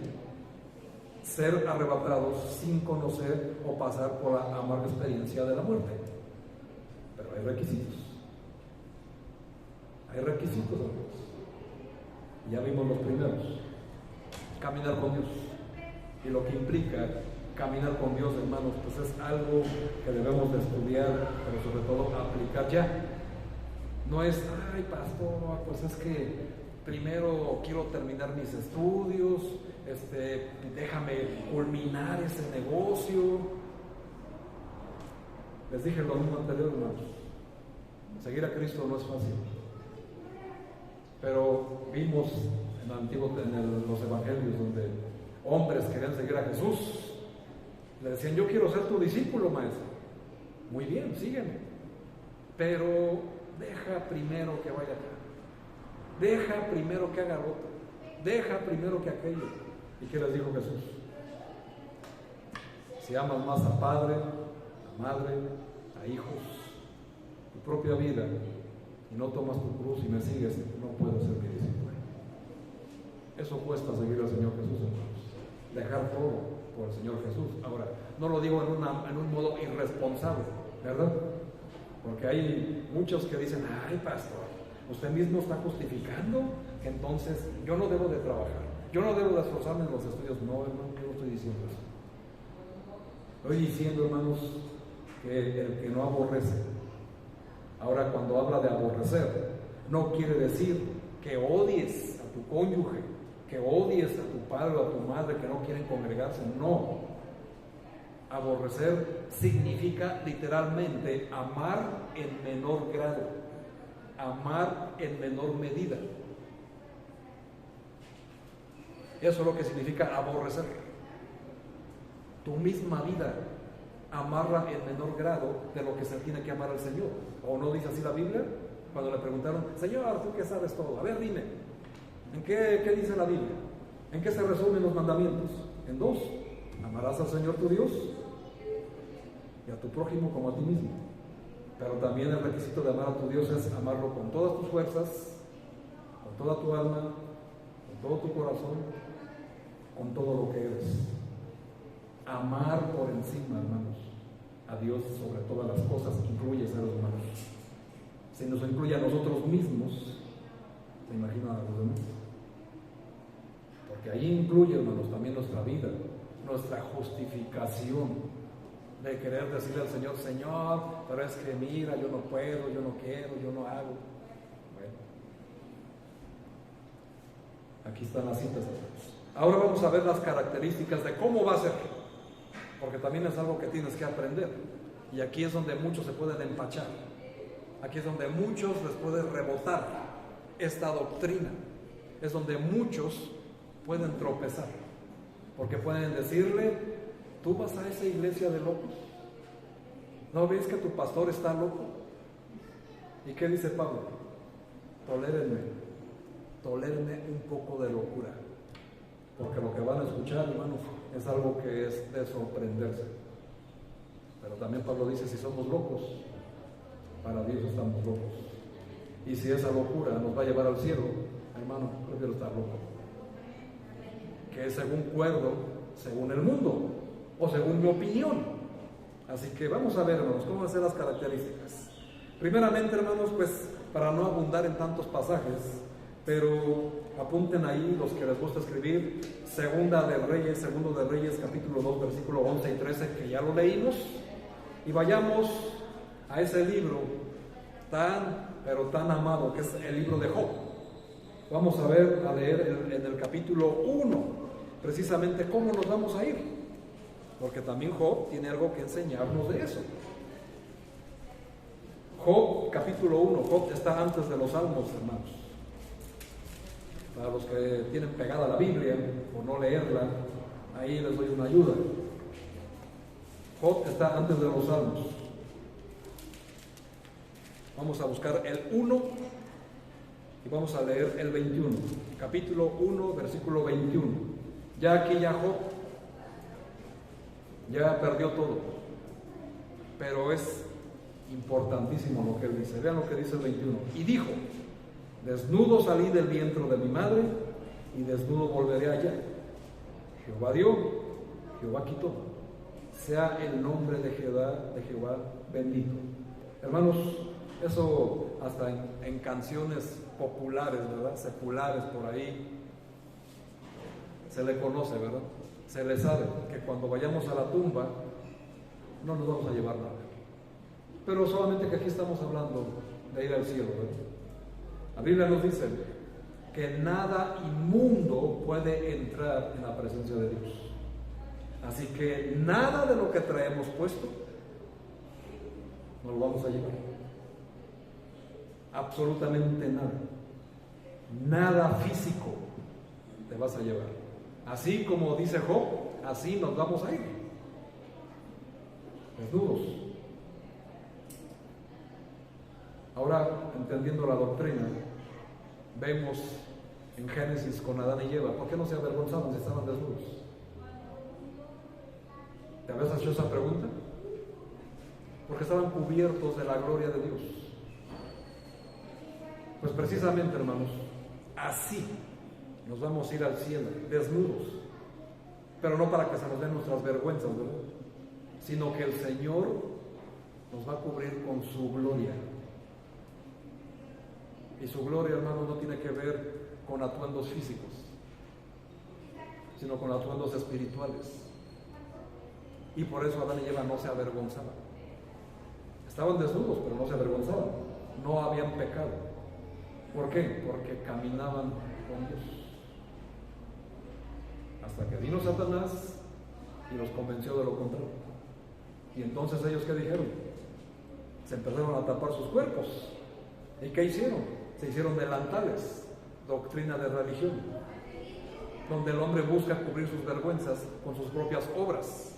ser arrebatados sin conocer o pasar por la amarga experiencia de la muerte. Pero hay requisitos. Hay requisitos, hermanos. Ya vimos los primeros. Caminar con Dios. Y lo que implica caminar con Dios, hermanos, pues es algo que debemos de estudiar, pero sobre todo aplicar ya. No es: ay, pastor, pues es que primero quiero terminar mis estudios, déjame culminar ese negocio. Les dije lo mismo anterior, hermanos. Seguir a Cristo no es fácil. Pero vimos en los evangelios donde hombres querían seguir a Jesús. Le decían: yo quiero ser tu discípulo, maestro. Muy bien, sígueme. Pero deja primero que vaya acá. Deja primero que haga lo otro. Deja primero que aquello. ¿Y qué les dijo Jesús? Si amas más a padre, a madre, a hijos, tu propia vida, y no tomas tu cruz y me sigues, no puedo ser mi discípulo. Eso cuesta seguir al Señor Jesús, hermanos. Dejar todo por el Señor Jesús. Ahora, no lo digo en un modo irresponsable, ¿verdad? Porque hay muchos que dicen: ay, pastor, usted mismo está justificando que entonces yo no debo de trabajar, yo no debo de esforzarme en los estudios. No, hermano, yo no estoy diciendo eso. Estoy diciendo, hermanos, que el que no aborrece. Ahora, cuando habla de aborrecer, no quiere decir que odies a tu cónyuge, que odies a tu padre o a tu madre que no quieren congregarse. No. Aborrecer significa literalmente amar en menor grado, amar en menor medida. Eso es lo que significa aborrecer. Tu misma vida amarla en menor grado de lo que se tiene que amar al Señor. ¿O no dice así la Biblia? Cuando le preguntaron, Señor, tú que sabes todo, a ver, dime, ¿qué dice la Biblia? ¿En qué se resumen los mandamientos? En 2, amarás al Señor tu Dios y a tu prójimo como a ti mismo. Pero también el requisito de amar a tu Dios es amarlo con todas tus fuerzas, con toda tu alma, con todo tu corazón, con todo lo que eres. Amar por encima, hermanos, a Dios sobre todas las cosas incluye seres humanos. Si nos incluye a nosotros mismos, ¿se imaginan a los demás? Porque ahí incluye, hermanos, también nuestra vida, nuestra justificación de querer decirle al Señor, Señor, pero es que mira, yo no puedo, yo no quiero, yo no hago. Bueno, aquí están las citas, hermanos. Ahora vamos a ver las características de cómo va a ser, porque también es algo que tienes que aprender. Y aquí es donde muchos se pueden empachar. Aquí es donde muchos les puede rebotar esta doctrina. Es donde muchos pueden tropezar. Porque pueden decirle, ¿tú vas a esa iglesia de locos? ¿No ves que tu pastor está loco? ¿Y qué dice Pablo? Tolérenme un poco de locura. Porque lo que van a escuchar, hermanos, es algo que es de sorprenderse. Pero también Pablo dice, si somos locos, para Dios estamos locos. Y si esa locura nos va a llevar al cielo, hermano, prefiero estar loco. Que es según cuerdo, según el mundo, o según mi opinión. Así que vamos a ver, hermanos, cómo van a ser las características. Primeramente, hermanos, pues, para no abundar en tantos pasajes, pero apunten ahí los que les gusta escribir, Segundo de Reyes, capítulo 2, versículo 11 y 13, que ya lo leímos, y vayamos a ese libro pero tan amado, que es el libro de Job. Vamos a leer en el capítulo 1, precisamente cómo nos vamos a ir, porque también Job tiene algo que enseñarnos de eso. Job, capítulo 1, Job está antes de los Salmos, hermanos. Para los que tienen pegada la Biblia o no leerla, ahí les doy una ayuda. Job está antes de los Salmos. Vamos a buscar el 1 y vamos a leer el 21. Capítulo 1, versículo 21. Ya aquí Job ya perdió todo, pero es importantísimo lo que él dice. Vean lo que dice el 21. Y dijo, desnudo salí del vientre de mi madre y desnudo volveré allá. Jehová dio, Jehová quitó. Sea el nombre de Jehová bendito. Hermanos, eso hasta en canciones populares, ¿verdad? Seculares por ahí, se le conoce, ¿verdad? Se le sabe que cuando vayamos a la tumba no nos vamos a llevar nada. Pero solamente que aquí estamos hablando de ir al cielo, ¿verdad? La Biblia nos dice que nada inmundo puede entrar en la presencia de Dios. Así que nada de lo que traemos puesto nos lo vamos a llevar. Absolutamente nada. Nada físico te vas a llevar. Así como dice Job, así nos vamos a ir. Desnudos. Ahora, entendiendo la doctrina, vemos en Génesis con Adán y Eva, ¿por qué no se avergonzaban si estaban desnudos? ¿Te habías hecho esa pregunta? Porque estaban cubiertos de la gloria de Dios. Pues precisamente, hermanos, así nos vamos a ir al cielo, desnudos, pero no para que se nos den nuestras vergüenzas, ¿verdad? Sino que el Señor nos va a cubrir con su gloria. Y su gloria, hermanos, no tiene que ver con atuendos físicos, sino con atuendos espirituales. Y por eso Adán y Eva no se avergonzaban. Estaban desnudos, pero no se avergonzaban. No habían pecado. ¿Por qué? Porque caminaban con Dios. Hasta que vino Satanás y los convenció de lo contrario. Y entonces ellos, ¿qué dijeron? Se empezaron a tapar sus cuerpos. ¿Y qué hicieron? Se hicieron delantales, doctrina de religión, donde el hombre busca cubrir sus vergüenzas con sus propias obras.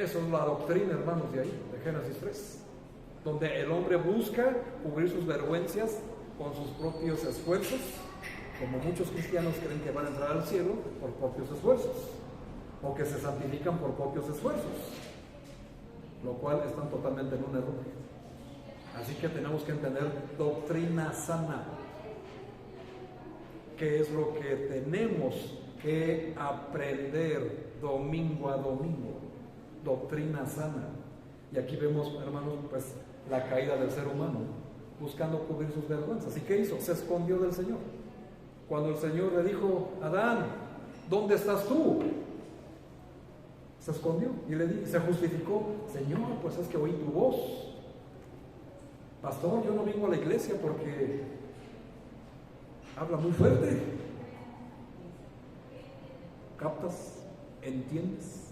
Eso es la doctrina, hermanos, de ahí, de Génesis 3, donde el hombre busca cubrir sus vergüenzas con sus propios esfuerzos, como muchos cristianos creen que van a entrar al cielo por propios esfuerzos, o que se santifican por propios esfuerzos, lo cual están totalmente en un error. Así que tenemos que entender doctrina sana, que es lo que tenemos que aprender domingo a domingo, doctrina sana. Y aquí vemos, hermanos, pues la caída del ser humano, buscando cubrir sus vergüenzas. ¿Y qué hizo? Se escondió del Señor. Cuando el Señor le dijo: Adán, ¿dónde estás tú? Se escondió y se justificó: Señor, pues es que oí tu voz. Pastor, yo no vengo a la iglesia porque habla muy fuerte. ¿Captas? ¿Entiendes?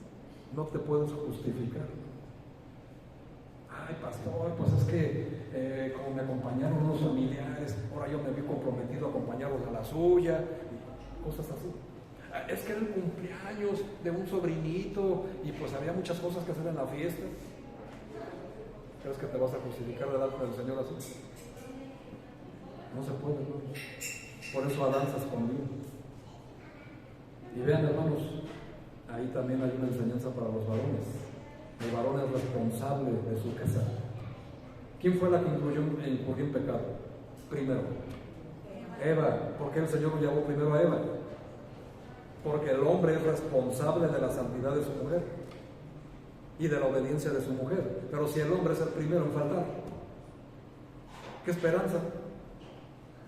No te puedes justificar. Ay, pastor, pues es que como me acompañaron unos familiares, ahora yo me vi comprometido a acompañarlos a la suya, y cosas así. Es que era el cumpleaños de un sobrinito y pues había muchas cosas que hacer en la fiesta. ¿Crees que te vas a justificar delante del Señor así? No se puede, hermanos. Por eso Adán se escondió. Y vean, hermanos, ahí también hay una enseñanza para los varones. El varón es responsable de su casa. ¿Quién fue la que incurrió en pecado? Primero, Eva. ¿Por qué el Señor llamó primero a Eva? Porque el hombre es responsable de la santidad de su mujer y de la obediencia de su mujer. Pero si el hombre es el primero en faltar, ¿qué esperanza?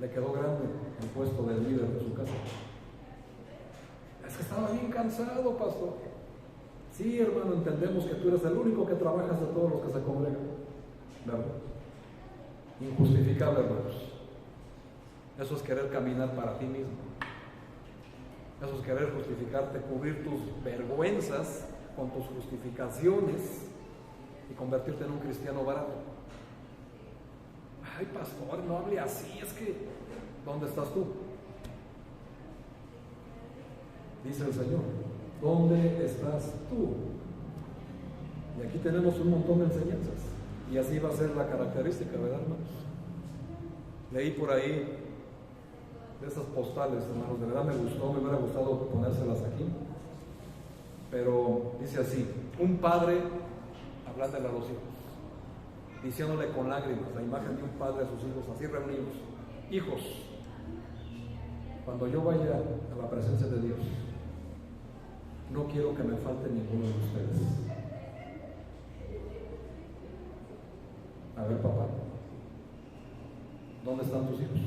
Le quedó grande el puesto de líder de su casa. Es que estaba bien cansado, pastor. Sí, hermano, entendemos que tú eres el único que trabajas de todos los que se congregan, ¿verdad? Injustificable, hermanos. Eso es querer caminar para ti mismo. Eso es querer justificarte, cubrir tus vergüenzas con tus justificaciones y convertirte en un cristiano barato. Ay, pastor, no hable así, es que ¿dónde estás tú? Dice el Señor, ¿dónde estás tú? Y aquí tenemos un montón de enseñanzas, y así va a ser la característica, ¿verdad, hermanos? Leí por ahí de esas postales, hermanos, de verdad me hubiera gustado ponérselas aquí, pero dice así: un padre hablándole a los hijos, diciéndole con lágrimas, la imagen de un padre a sus hijos así reunidos: hijos, cuando yo vaya a la presencia de Dios, no quiero que me falte ninguno de ustedes. A ver, papá, ¿dónde están tus hijos?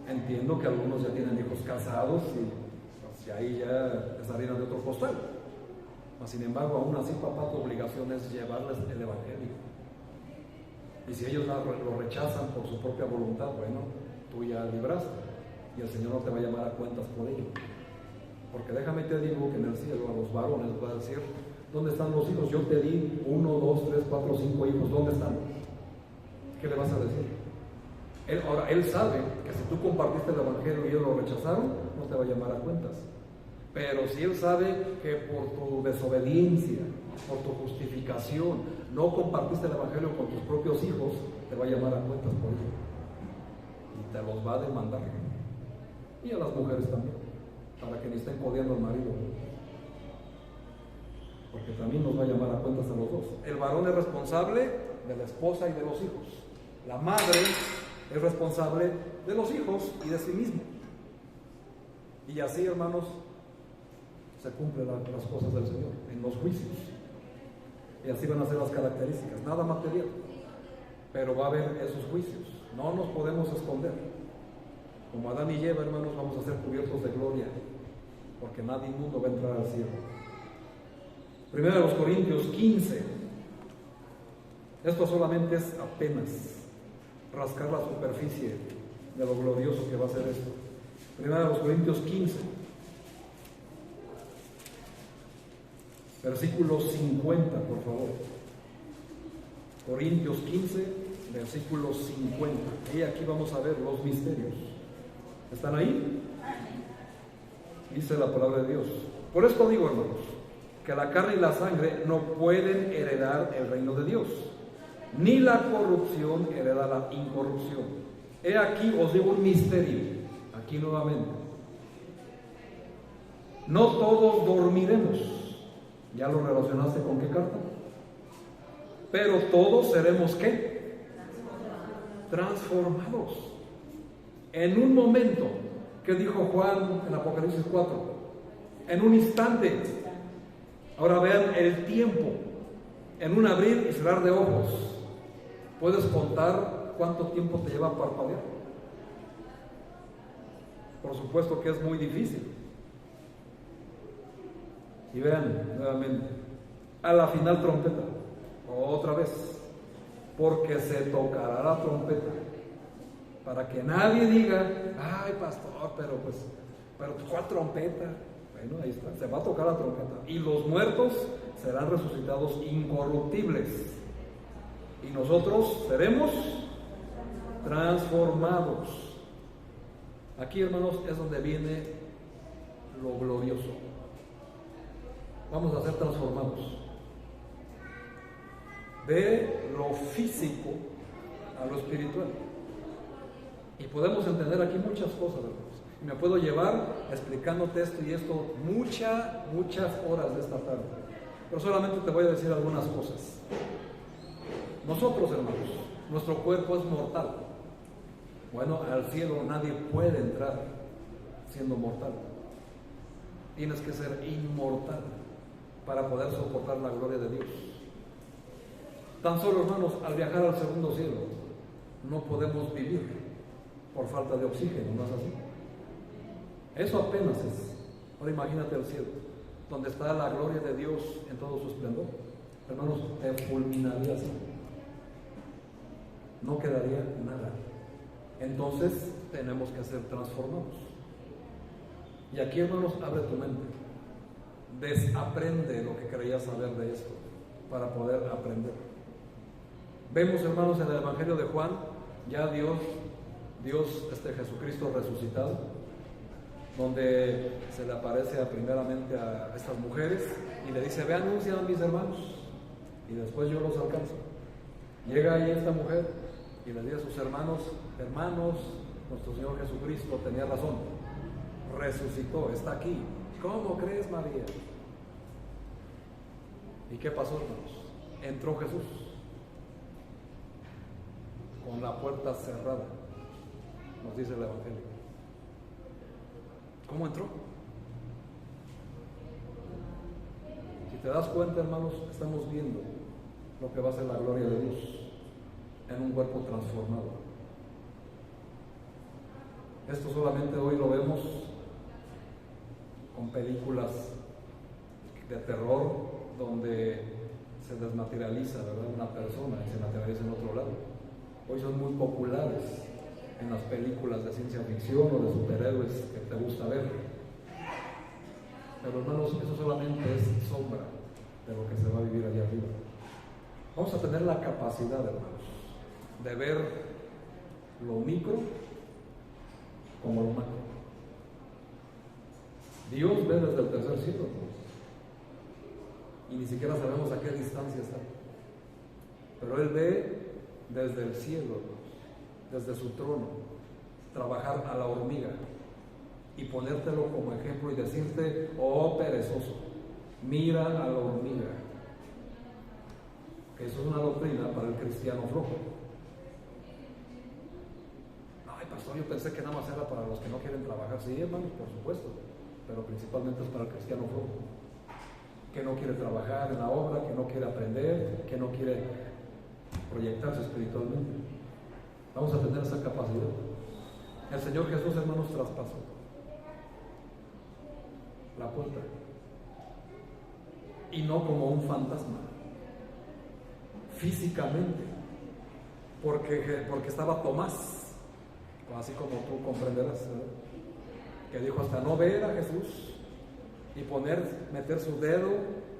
Entiendo que algunos ya tienen hijos casados y ahí ya es harina de otro costal. Sin embargo, aún así, papá, tu obligación es llevarles el Evangelio. Y si ellos lo rechazan por su propia voluntad, bueno, tú ya libraste. Y el Señor no te va a llamar a cuentas por ello. Porque déjame te digo que en el cielo a los varones va a decir: ¿dónde están los hijos? Yo te di 1, 2, 3, 4, 5 hijos. ¿Dónde están? ¿Qué le vas a decir? Él sabe que si tú compartiste el Evangelio y ellos lo rechazaron, no te va a llamar a cuentas. Pero si Él sabe que por tu desobediencia, por tu justificación, no compartiste el Evangelio con tus propios hijos, te va a llamar a cuentas por ello. Y te los va a demandar. Y a las mujeres también, para que ni estén codiando al marido. Porque también nos va a llamar a cuentas a los dos. El varón es responsable de la esposa y de los hijos. La madre es responsable de los hijos y de sí mismo. Y así, hermanos, se cumplen las cosas del Señor en los juicios. Y así van a ser las características, nada material, pero va a haber esos juicios. No nos podemos esconder. Como Adán y Eva, hermanos, vamos a ser cubiertos de gloria, porque nadie inmundo va a entrar al cielo. Primero de los Corintios 15. Esto solamente es apenas rascar la superficie de lo glorioso que va a ser esto. Primero de los Corintios 15. Versículo 50, por favor. Corintios 15, versículo 50. Y aquí vamos a ver los misterios. ¿Están ahí? dice la palabra de Dios. Por esto digo, hermanos, que la carne y la sangre no pueden heredar el reino de Dios, ni la corrupción hereda la incorrupción. He aquí os digo un misterio, aquí nuevamente. No todos dormiremos. ¿Ya lo relacionaste con qué carta? Pero todos seremos ¿qué? Transformados. En un momento, ¿qué dijo Juan en Apocalipsis 4? En un instante. Ahora vean el tiempo. En un abrir y cerrar de ojos. ¿Puedes contar cuánto tiempo te lleva a parpadear? Por supuesto que es muy difícil. Y vean nuevamente, a la final trompeta, otra vez, porque se tocará la trompeta, para que nadie diga, ay pastor, pero ¿cuál trompeta? Bueno, ahí está, se va a tocar la trompeta, y los muertos serán resucitados incorruptibles, y nosotros seremos transformados. Aquí, hermanos, es donde viene lo glorioso. Vamos a ser transformados de lo físico a lo espiritual. Y podemos entender aquí muchas cosas, hermanos. Y me puedo llevar explicándote esto y esto muchas horas de esta tarde. Pero solamente te voy a decir algunas cosas. Nosotros, hermanos, nuestro cuerpo es mortal. Bueno, al cielo nadie puede entrar siendo mortal. Tienes que ser inmortal para poder soportar la gloria de Dios. Tan solo, hermanos, al viajar al segundo cielo, no podemos vivir por falta de oxígeno, ¿no es así? Eso apenas es. Ahora imagínate el cielo, donde está la gloria de Dios en todo su esplendor. Hermanos, te fulminaría así. No quedaría nada. Entonces, tenemos que ser transformados. Y aquí, hermanos, abre tu mente. Desaprende lo que creías saber de esto para poder aprender. Vemos, hermanos, en el Evangelio de Juan, ya Dios, Jesucristo resucitado, donde se le aparece primeramente a estas mujeres y le dice, ve, anuncian a mis hermanos, y después yo los alcanzo. Llega ahí esta mujer y le dice a sus hermanos, nuestro Señor Jesucristo tenía razón, resucitó, está aquí. ¿Cómo crees, María? ¿Y qué pasó, hermanos? Entró Jesús con la puerta cerrada, nos dice el Evangelio. ¿Cómo entró? Si te das cuenta, hermanos, estamos viendo lo que va a ser la gloria de Dios en un cuerpo transformado. Esto solamente hoy lo vemos con películas de terror donde se desmaterializa, ¿verdad?, una persona y se materializa en otro lado. Hoy son muy populares en las películas de ciencia ficción o de superhéroes que te gusta ver. Pero, hermanos, eso solamente es sombra de lo que se va a vivir allá arriba. Vamos a tener la capacidad, hermanos, de ver lo micro como lo macro. Dios ve desde el tercer cielo, y ni siquiera sabemos a qué distancia está, pero Él ve desde el cielo, desde su trono, trabajar a la hormiga y ponértelo como ejemplo y decirte, oh perezoso, mira a la hormiga. Que eso es una doctrina para el cristiano flojo. Ay, pastor, yo pensé que nada más era para los que no quieren trabajar. Sí, hermanos, por supuesto, pero principalmente es para el cristiano flojo, que no quiere trabajar en la obra, que no quiere aprender, que no quiere proyectarse espiritualmente. Vamos a tener esa capacidad. El Señor Jesús, hermanos, traspasó la puerta, y no como un fantasma, físicamente, porque estaba Tomás, así como tú comprenderás, ¿verdad?, que dijo hasta no ver a Jesús y meter su dedo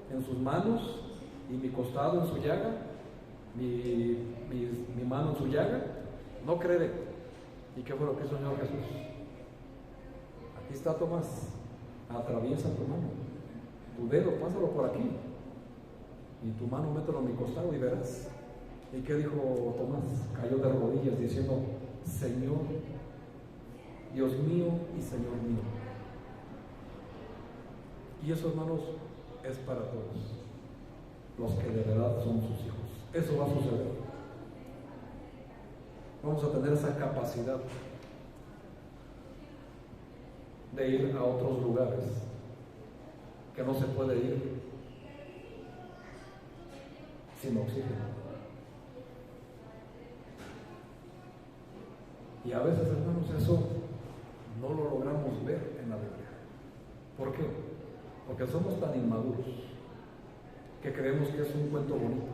en sus manos y mi costado en su llaga, mi mano en su llaga, no creeré. ¿Y qué fue lo que hizo el Señor Jesús? Aquí está Tomás, atraviesa tu mano, tu dedo, pásalo por aquí, y tu mano mételo en mi costado y verás. ¿Y qué dijo Tomás? Cayó de rodillas diciendo: Señor, Dios mío y Señor mío. Y eso, hermanos, es para todos los que de verdad son sus hijos. Eso va a suceder. Vamos a tener esa capacidad de ir a otros lugares que no se puede ir sin oxígeno. Y a veces, hermanos, eso no lo logramos ver en la Biblia. ¿Por qué? Porque somos tan inmaduros que creemos que es un cuento bonito,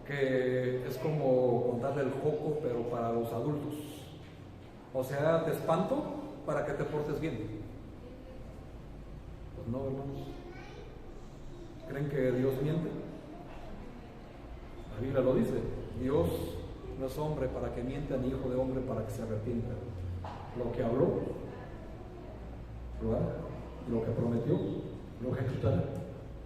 que es como contarle el joco, pero para los adultos. O sea, te espanto para que te portes bien. Pues no, hermanos. ¿Creen que Dios miente? La Biblia lo dice. Dios no es hombre para que mienta, ni hijo de hombre para que se arrepienta. Lo que habló, lo hará. Lo que prometió, lo ejecutará.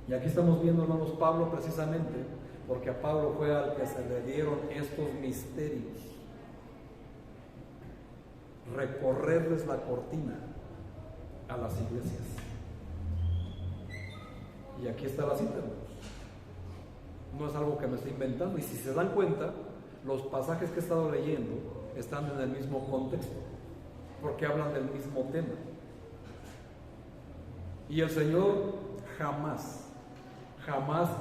Y aquí estamos viendo, hermanos, Pablo precisamente, porque a Pablo fue al que se le dieron estos misterios. Recorrerles la cortina a las iglesias. Y aquí está la cita, hermanos. No es algo que me estoy inventando. Y si se dan cuenta, los pasajes que he estado leyendo están en el mismo contexto, porque hablan del mismo tema. Y el Señor jamás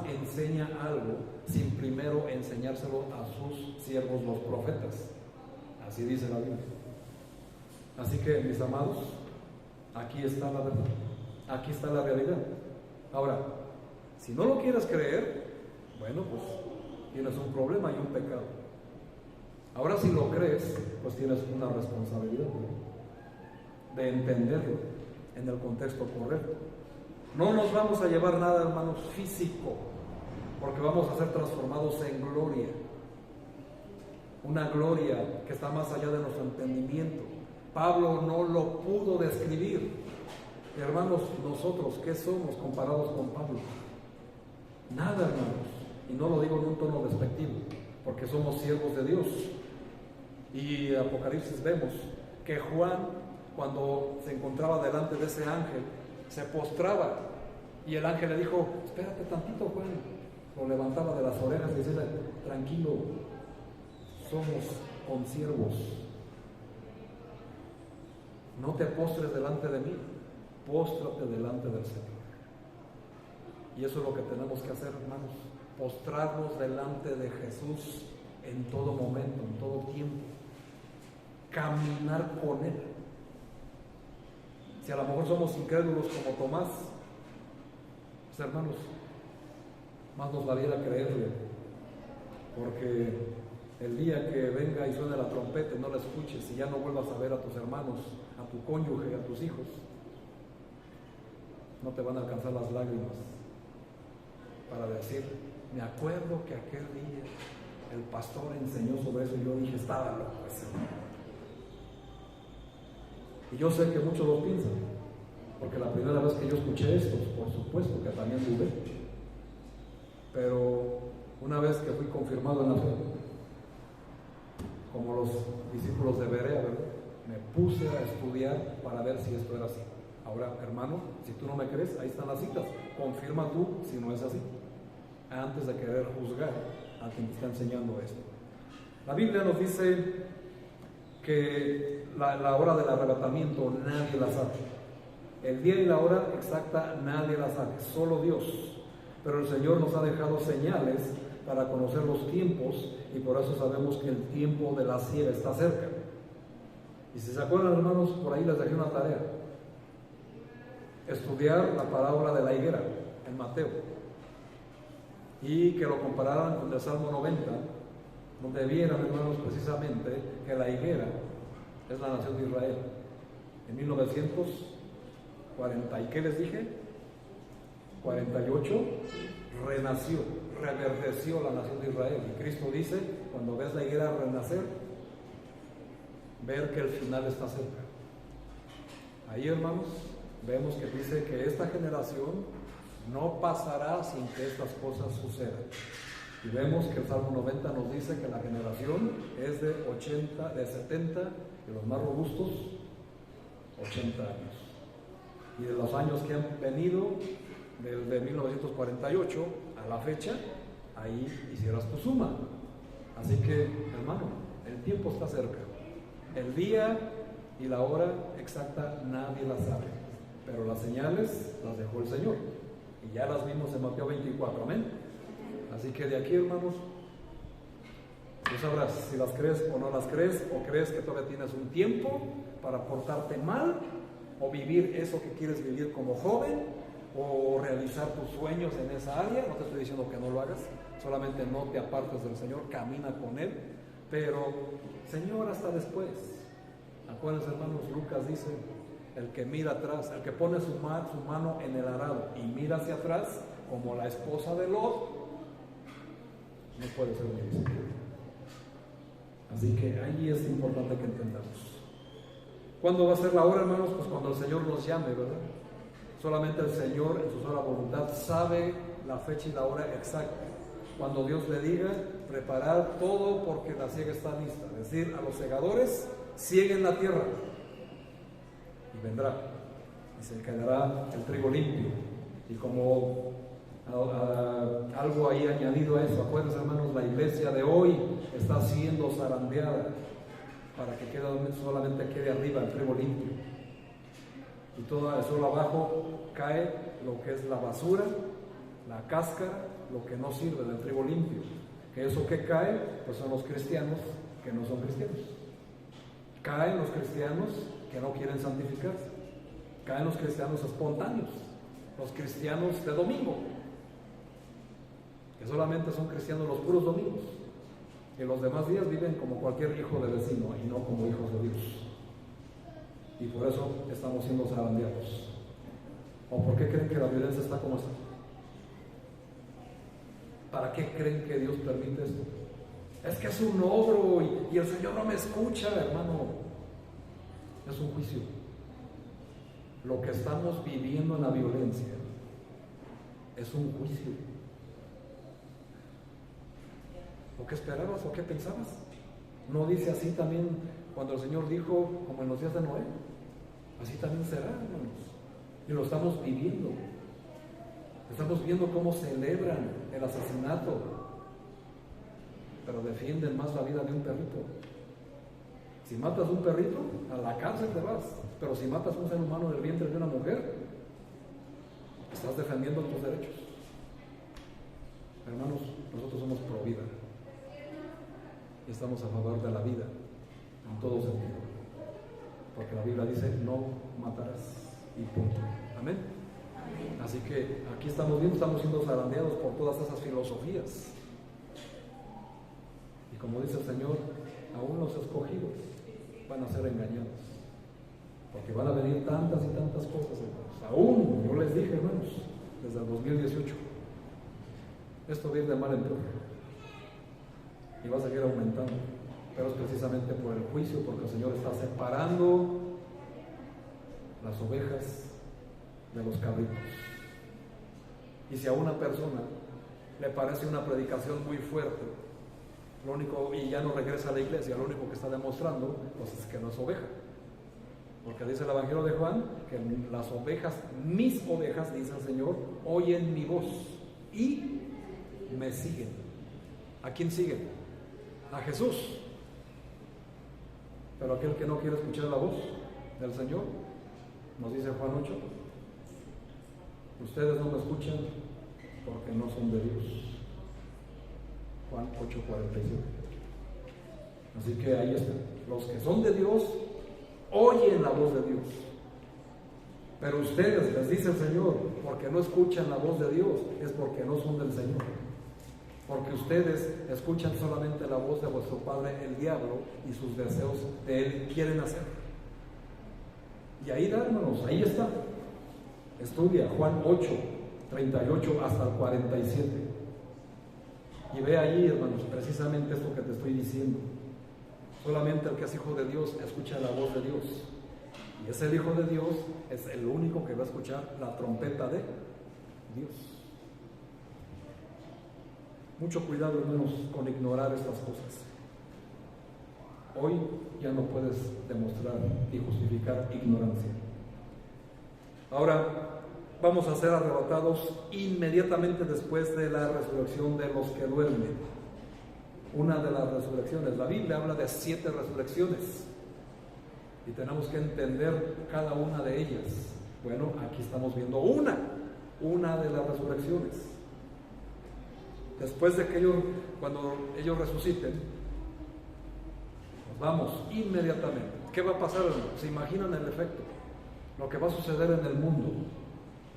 enseña algo sin primero enseñárselo a sus siervos, los profetas. Así dice la Biblia. Así que, mis amados, aquí está la verdad, aquí está la realidad. Ahora, si no lo quieres creer, bueno, pues tienes un problema y un pecado. Ahora, si lo crees, pues tienes una responsabilidad, ¿no?, de entenderlo en el contexto correcto. No nos vamos a llevar nada, hermanos, físico, porque vamos a ser transformados en gloria, una gloria que está más allá de nuestro entendimiento. Pablo no lo pudo describir. Hermanos, nosotros, ¿qué somos comparados con Pablo? Nada, hermanos, y no lo digo en un tono despectivo, porque somos siervos de Dios. Y en Apocalipsis vemos que Juan, cuando se encontraba delante de ese ángel, se postraba, y el ángel le dijo: espérate tantito, Juan. Lo levantaba de las orejas y decía: tranquilo, somos consiervos, no te postres delante de mí, póstrate delante del Señor. Y eso es lo que tenemos que hacer, hermanos, postrarnos delante de Jesús en todo momento, en todo tiempo, caminar con Él. Si a lo mejor somos incrédulos como Tomás, pues, hermanos, más nos valiera creerle, porque el día que venga y suene la trompeta y no la escuches y ya no vuelvas a ver a tus hermanos, a tu cónyuge, a tus hijos, no te van a alcanzar las lágrimas para decir: me acuerdo que aquel día el pastor enseñó sobre eso y yo dije, estaba loco ese hombre. Y yo sé que muchos lo piensan, porque la primera vez que yo escuché esto, por supuesto que también dudé. Pero una vez que fui confirmado en la fe, como los discípulos de Berea, ¿verdad?, me puse a estudiar para ver si esto era así. Ahora, hermano, si tú no me crees, ahí están las citas. Confirma tú si no es así, antes de querer juzgar a quien te está enseñando esto. La Biblia nos dice que la hora del arrebatamiento nadie la sabe. El día y la hora exacta nadie la sabe, solo Dios. Pero el Señor nos ha dejado señales para conocer los tiempos, y por eso sabemos que el tiempo de la siega está cerca. Y si se acuerdan, hermanos, por ahí les dejé una tarea: estudiar la parábola de la higuera en Mateo, y que lo compararan con el Salmo 90, donde vieran, hermanos, precisamente que la higuera es la nación de Israel. En 1940, ¿y qué les dije? 48, renació, reverdeció la nación de Israel. Y Cristo dice, cuando ves la higuera renacer, ver que el final está cerca. Ahí, hermanos, vemos que dice que esta generación no pasará sin que estas cosas sucedan. Y vemos que el Salmo 90 nos dice que la generación es de 80, de 70, y los más robustos, 80 años. Y de los años que han venido, desde 1948 a la fecha, ahí hicieras tu suma. Así que, hermano, el tiempo está cerca. El día y la hora exacta nadie la sabe, pero las señales las dejó el Señor. Y ya las vimos en Mateo 24, amén. Así que de aquí, hermanos, tú sabrás si las crees o no las crees, o crees que todavía tienes un tiempo para portarte mal, o vivir eso que quieres vivir como joven, o realizar tus sueños en esa área. No te estoy diciendo que no lo hagas, solamente no te apartes del Señor, camina con Él, pero Señor, hasta después. Acuérdense, hermanos, Lucas dice, el que mira atrás, el que pone su mano en el arado y mira hacia atrás, como la esposa de Lot, no puede ser mi discípulo. Así que ahí es importante que entendamos. ¿Cuándo va a ser la hora, hermanos? Pues cuando el Señor nos llame, ¿verdad? Solamente el Señor, en su sola voluntad, sabe la fecha y la hora exacta. Cuando Dios le diga, preparar todo porque la siega está lista. Es decir, a los segadores, sieguen la tierra. Y vendrá. Y se quedará el trigo limpio. Y como algo ahí añadido a eso, acuérdense, hermanos, la iglesia de hoy está siendo zarandeada para que solamente quede arriba el trigo limpio. Y todo solo abajo cae lo que es la basura, la cáscara, lo que no sirve del trigo limpio. Que eso que cae, pues son los cristianos que no son cristianos. Caen los cristianos que no quieren santificarse. Caen los cristianos espontáneos, los cristianos de domingo, que solamente son cristianos los puros domingos, y los demás días viven como cualquier hijo de vecino y no como hijos de Dios. Y por eso estamos siendo zarandeados. ¿O por qué creen que la violencia está como está? ¿Para qué creen que Dios permite esto? Es que es un ogro y el Señor no me escucha, hermano. Es un juicio. Lo que estamos viviendo en la violencia es un juicio. ¿O qué esperabas o qué pensabas? ¿No dice así también cuando el Señor dijo, como en los días de Noé? Así también será, hermanos. Y lo estamos viviendo. Estamos viendo cómo celebran el asesinato, pero defienden más la vida de un perrito. Si matas un perrito, a la cárcel te vas. Pero si matas un ser humano del vientre de una mujer, estás defendiendo tus derechos. Hermanos, nosotros somos pro vida. Y estamos a favor de la vida, en todo sentido. Porque la Biblia dice, no matarás. Y punto. Amén. Así que aquí estamos viendo, estamos siendo zarandeados por todas esas filosofías. Y como dice el Señor, aún los escogidos van a ser engañados. Porque van a venir tantas y tantas cosas, hermanos. Aún, yo les dije, hermanos, desde el 2018, esto viene de mal en peor. Y va a seguir aumentando. Pero es precisamente por el juicio, porque el Señor está separando las ovejas de los cabritos. Y si a una persona le parece una predicación muy fuerte, lo único, y ya no regresa a la iglesia, lo único que está demostrando pues es que no es oveja. Porque dice el Evangelio de Juan que las ovejas, mis ovejas, dice el Señor, oyen mi voz y me siguen. ¿A quién siguen? A Jesús. Pero aquel que no quiere escuchar la voz del Señor, nos dice Juan 8, ustedes no me escuchan porque no son de Dios. Juan 8:47. Así que ahí está. Los que son de Dios oyen la voz de Dios. Pero ustedes, les dice el Señor, porque no escuchan la voz de Dios, es porque no son del Señor. Porque ustedes escuchan solamente la voz de vuestro padre, el diablo, y sus deseos de él quieren hacer. Y ahí, hermanos, ahí está. Estudia Juan 8:38 hasta el 47. Y ve ahí, hermanos, precisamente esto que te estoy diciendo. Solamente el que es hijo de Dios escucha la voz de Dios. Y es el Hijo de Dios, es el único que va a escuchar la trompeta de Dios. Mucho cuidado, hermanos, con ignorar estas cosas. Hoy ya no puedes demostrar y justificar ignorancia. Ahora vamos a ser arrebatados inmediatamente después de la resurrección de los que duermen. Una de las resurrecciones, la Biblia habla de 7 resurrecciones y tenemos que entender cada una de ellas. Bueno, aquí estamos viendo una de las resurrecciones. Después de que cuando ellos resuciten, nos vamos inmediatamente. ¿Qué va a pasar, hermano? ¿Se imaginan el efecto? Lo que va a suceder en el mundo.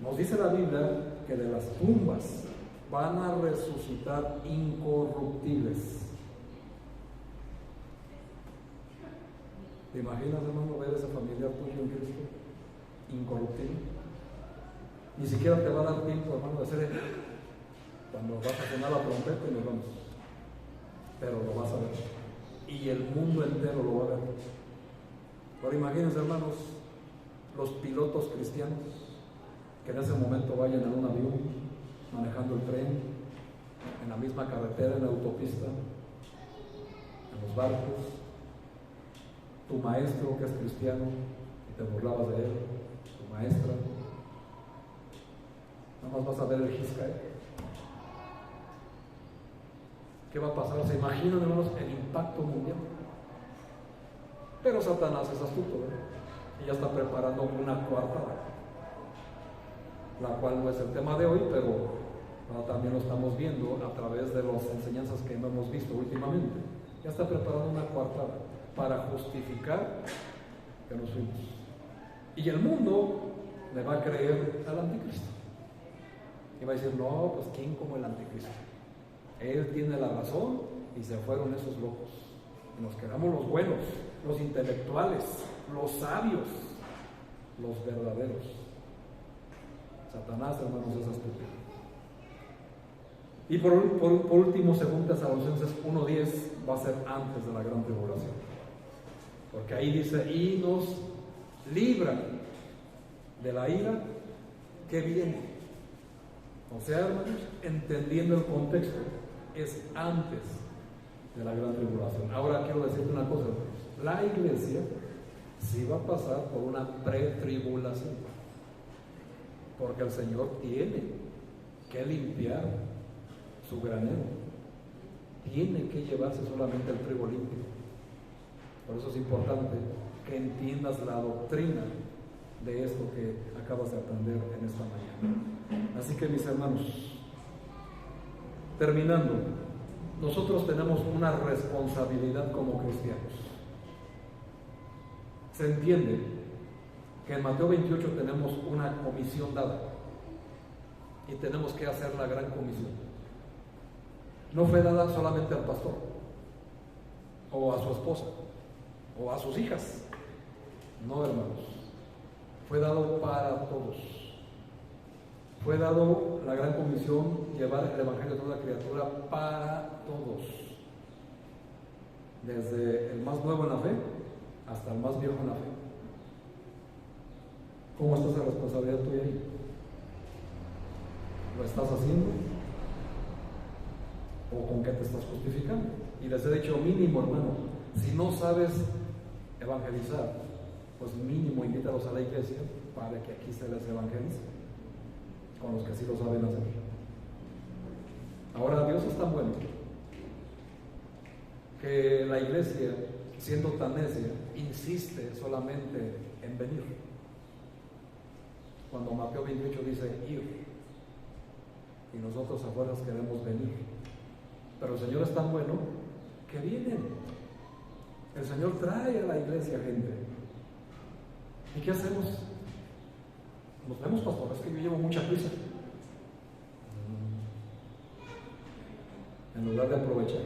Nos dice la Biblia que de las tumbas van a resucitar incorruptibles. ¿Te imaginas, hermano, ver a ese familiar tuyo en Cristo incorruptible? Ni siquiera te va a dar tiempo, hermano, de hacer cuando vas a sonar la trompeta y nos vamos. Pero lo vas a ver. Y el mundo entero lo va a ver. Ahora imagínense, hermanos, los pilotos cristianos que en ese momento vayan en un avión, manejando el tren, en la misma carretera, en la autopista, en los barcos. Tu maestro que es cristiano y te burlabas de él, tu maestra, nada más vas a ver el Giscae. ¿Qué va a pasar? ¿Se imaginan, hermanos, el impacto mundial? Pero Satanás es astuto, ¿verdad? Y ya está preparando una coartada, la cual no es el tema de hoy, pero también lo estamos viendo a través de las enseñanzas que hemos visto últimamente. Ya está preparando una coartada para justificar que nos fuimos. Y el mundo le va a creer al anticristo. Y va a decir, no, pues ¿quién como el anticristo? Él tiene la razón y se fueron esos locos. Y nos quedamos los buenos, los intelectuales, los sabios, los verdaderos. Satanás, hermanos, es estúpido. Y por último, según Tesalonicenses 1:10, va a ser antes de la gran tribulación. Porque ahí dice, y nos libra de la ira que viene. O sea, hermanos, entendiendo el contexto, es antes de la gran tribulación. Ahora quiero decirte una cosa, la iglesia sí va a pasar por una pretribulación, porque el Señor tiene que limpiar su granero, tiene que llevarse solamente el trigo limpio. Por eso es importante que entiendas la doctrina de esto que acabas de aprender en esta mañana. Así que, mis hermanos, terminando, nosotros tenemos una responsabilidad como cristianos. Se entiende que en Mateo 28 tenemos una comisión dada y tenemos que hacer la gran comisión. No fue dada solamente al pastor o a su esposa o a sus hijas, no, hermanos, fue dado para todos. Fue dado la gran comisión, llevar el evangelio a toda criatura para todos, desde el más nuevo en la fe hasta el más viejo en la fe. ¿Cómo está esa responsabilidad tuya ahí? ¿Lo estás haciendo? ¿O con qué te estás justificando? Y les he dicho, mínimo, hermano, si no sabes evangelizar, pues mínimo invítalos a la iglesia para que aquí se les evangelice con los que sí lo saben hacer. Ahora, Dios es tan bueno que la iglesia, siendo tan necia, insiste solamente en venir. Cuando Mateo 28 dice ir, y nosotros afuera queremos venir, pero el Señor es tan bueno que vienen. El Señor trae a la iglesia gente. ¿Y qué hacemos? Nos vemos, pastor, es que yo llevo mucha prisa. En lugar de aprovechar,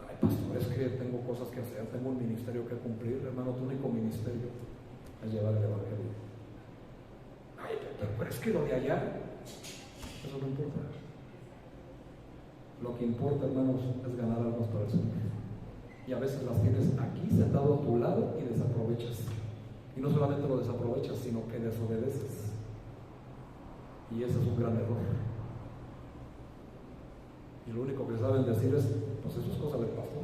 ay, pastor, es que tengo cosas que hacer, tengo un ministerio que cumplir. Hermano, tu único ministerio es llevar el evangelio. Ay, pero es que lo de allá, eso no importa. Lo que importa, hermanos, es ganar almas para el Señor. Y a veces las tienes aquí sentado a tu lado y desaprovechas. Y no solamente lo desaprovechas, sino que desobedeces. Y ese es un gran error. Y lo único que saben decir es, pues eso es cosa del pastor.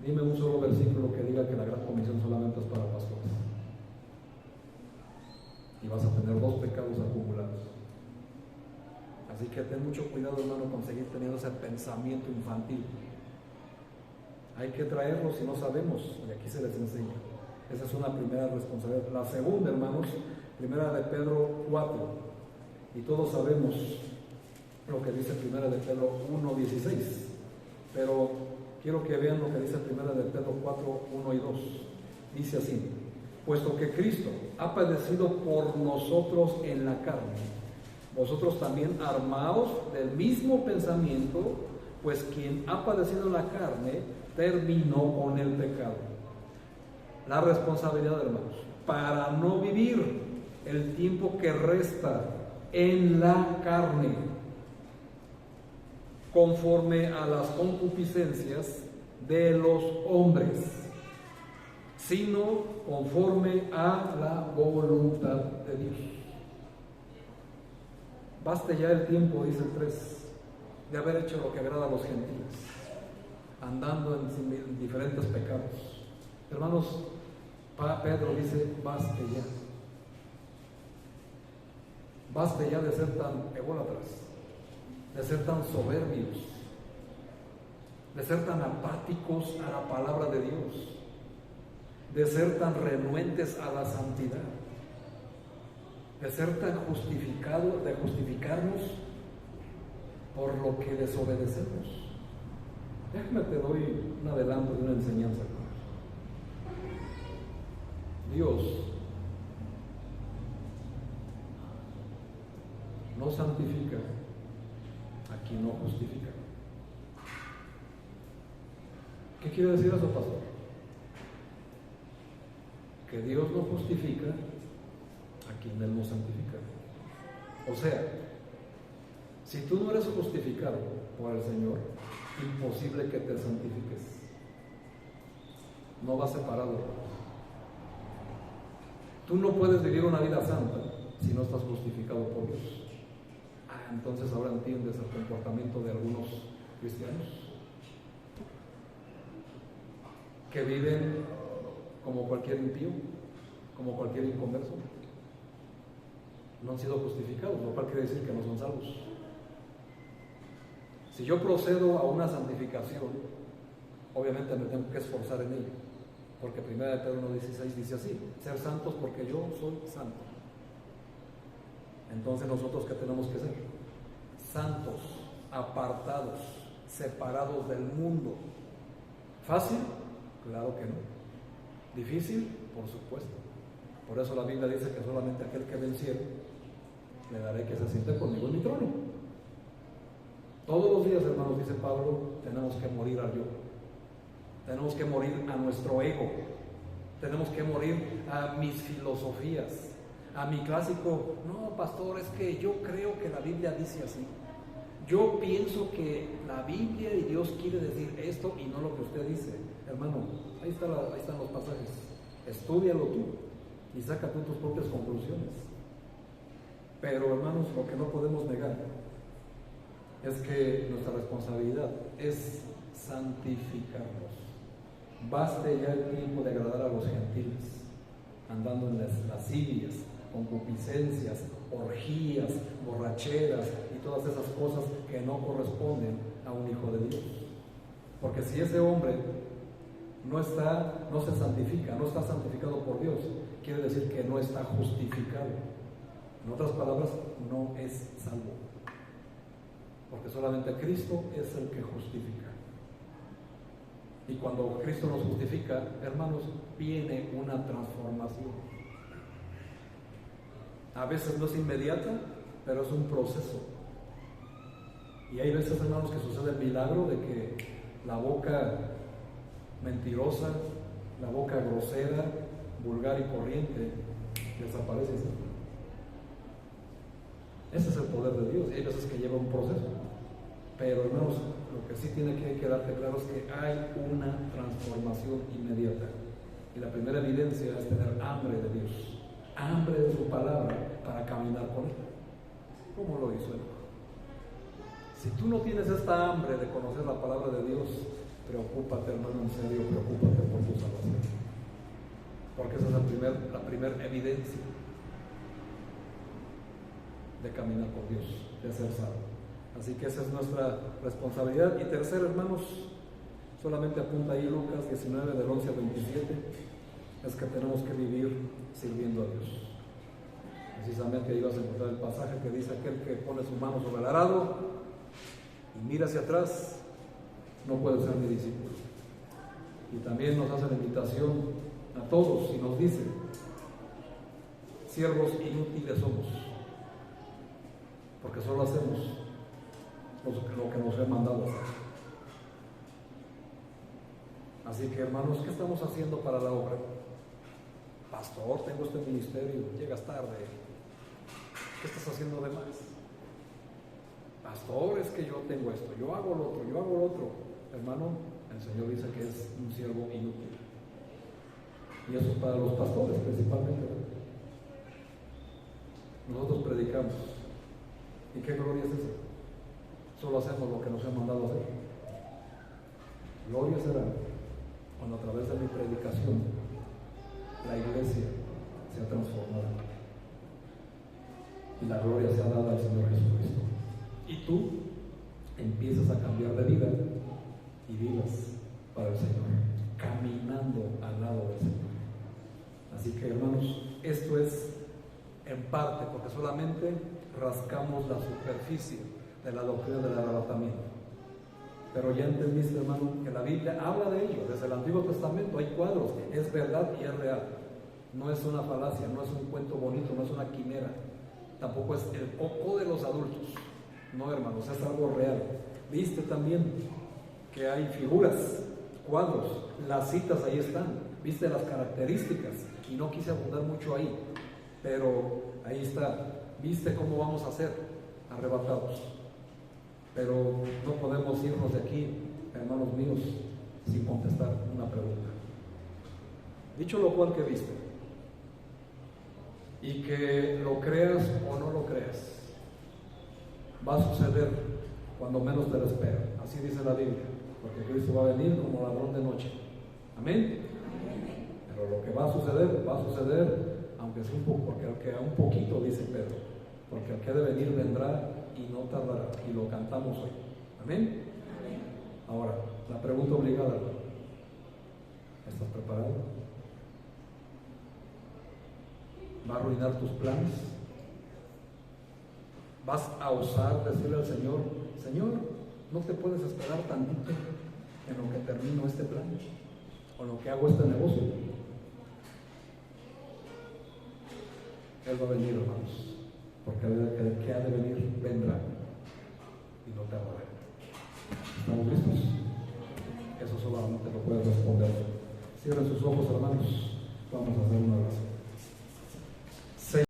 Dime un solo versículo que diga que la gran comisión solamente es para pastores. Y vas a tener 2 pecados acumulados. Así que ten mucho cuidado, hermano, con seguir teniendo ese pensamiento infantil. Hay que traerlo si no sabemos, y aquí se les enseña. Esa es una primera responsabilidad. La segunda, hermanos, primera de Pedro 4. Y todos sabemos lo que dice primera de Pedro 1:16. Pero quiero que vean lo que dice primera de Pedro 4, 1 y 2. Dice así: puesto que Cristo ha padecido por nosotros en la carne, vosotros también armaos del mismo pensamiento, pues quien ha padecido en la carne terminó con el pecado. La responsabilidad, hermanos, para no vivir el tiempo que resta en la carne, conforme a las concupiscencias de los hombres, sino conforme a la voluntad de Dios. Baste ya el tiempo, dice el 3, de haber hecho lo que agrada a los gentiles, andando en diferentes pecados. Hermanos, Pedro dice, baste ya. Baste ya de ser tan ególatras, de ser tan soberbios, de ser tan apáticos a la palabra de Dios, de ser tan renuentes a la santidad, de ser tan justificados, de justificarnos por lo que desobedecemos. Déjame te doy un adelanto de una enseñanza. Dios no santifica a quien no justifica. ¿Qué quiere decir eso, pastor? Que Dios no justifica a quien Él no santifica. O sea, si tú no eres justificado por el Señor, imposible que te santifiques. No va separado. Tú no puedes vivir una vida santa si no estás justificado por Dios. Entonces ahora entiendes el comportamiento de algunos cristianos que viven como cualquier impío, como cualquier inconverso. No han sido justificados, lo cual quiere decir que no son salvos. Si yo procedo a una santificación, obviamente me tengo que esforzar en ello, porque 1 Pedro 1:16 dice así: ser santos porque yo soy santo. Entonces nosotros, ¿qué tenemos que ser? Santos, apartados, separados del mundo. ¿Fácil? Claro que no. ¿Difícil? Por supuesto. Por eso la Biblia dice que solamente aquel que venciere, le daré que se siente conmigo en mi trono. Todos los días, hermanos, dice Pablo, tenemos que morir al yo. Tenemos que morir a nuestro ego. Tenemos que morir a mis filosofías, a mi clásico, no, pastor, es que yo creo que la Biblia dice así. Yo pienso que la Biblia y Dios quiere decir esto y no lo que usted dice. Hermano, ahí están los pasajes. Estúdialo tú y saca tú tus propias conclusiones. Pero, hermanos, lo que no podemos negar es que nuestra responsabilidad es santificarnos. Baste ya el tiempo de agradar a los gentiles, andando en las lascivias, concupiscencias, orgías, borracheras y todas esas cosas que no corresponden a un hijo de Dios. Porque si ese hombre no se santifica, no está santificado por Dios, quiere decir que no está justificado. En otras palabras, no es salvo. Porque solamente Cristo es el que justifica. Y cuando Cristo nos justifica, hermanos, viene una transformación. A veces no es inmediata, pero es un proceso. Y hay veces, hermanos, que sucede el milagro de que la boca mentirosa, la boca grosera, vulgar y corriente desaparece. Ese es el poder de Dios. Y hay veces que lleva un proceso. Pero, hermanos, lo que sí tiene que quedarte claro es que hay una transformación inmediata. Y la la primera evidencia es tener hambre de Dios, hambre de su palabra para caminar con Él. ¿Cómo lo hizo Él? Si tú no tienes esta hambre de conocer la palabra de Dios, preocúpate, hermano, en serio, preocúpate por tu salvación. Porque esa es la primera evidencia de caminar con Dios, de ser salvo. Así que esa es nuestra responsabilidad. Y tercero, hermanos, solamente apunta ahí Lucas 19, del 11 al 27, es que tenemos que vivir sirviendo a Dios. Precisamente ahí vas a encontrar el pasaje que dice: aquel que pone su mano sobre el arado y mira hacia atrás, no puede ser mi discípulo. Y también nos hace la invitación a todos y nos dice: siervos inútiles somos, porque solo hacemos lo que nos he mandado hacer. Así que, hermanos, ¿qué estamos haciendo para la obra? Pastor, tengo este ministerio, llegas tarde. ¿Qué estás haciendo de más? Pastor, es que yo tengo esto, yo hago lo otro, yo hago lo otro. Hermano, el Señor dice que es un siervo inútil. Y eso es para los pastores principalmente. Nosotros predicamos. ¿Y qué gloria es esa? Solo hacemos lo que nos han mandado hacer. Gloria será cuando a través de mi predicación la iglesia sea transformada y la gloria sea dada al Señor Jesucristo. Y tú empiezas a cambiar de vida y vivas para el Señor, caminando al lado del Señor. Así que, hermanos, esto es en parte porque solamente rascamos la superficie de la doctrina del arrebatamiento. Pero ya entendiste, hermano, que la Biblia habla de ello. Desde el Antiguo Testamento hay cuadros, es verdad y es real. No es una falacia, no es un cuento bonito, no es una quimera. Tampoco es el coco de los adultos. No, hermanos, es algo real. Viste también que hay figuras, cuadros, las citas ahí están. Viste las características y no quise abundar mucho ahí, pero ahí está. Viste cómo vamos a ser arrebatados. Pero no podemos irnos de aquí, hermanos míos, sin contestar una pregunta. Dicho lo cual, que viste, y que lo creas o no lo creas, va a suceder cuando menos te lo esperas. Así dice la Biblia, porque Cristo va a venir como ladrón de noche. Amén. Pero lo que va a suceder, aunque sea un poco, porque a un poquito, dice Pedro, porque el que ha de venir vendrá y no tardará, y lo cantamos hoy. Amén. Ahora, la pregunta obligada: ¿estás preparado? ¿Va a arruinar tus planes? ¿Vas a osar decirle al Señor: Señor, no te puedes esperar tantito en lo que termino este plan o en lo que hago este negocio? Él va a venir, hermanos, porque el que ha de venir vendrá y no tardará. ¿Estamos listos? Eso solamente lo puede responder. Cierren sus ojos, hermanos. Vamos a hacer una oración.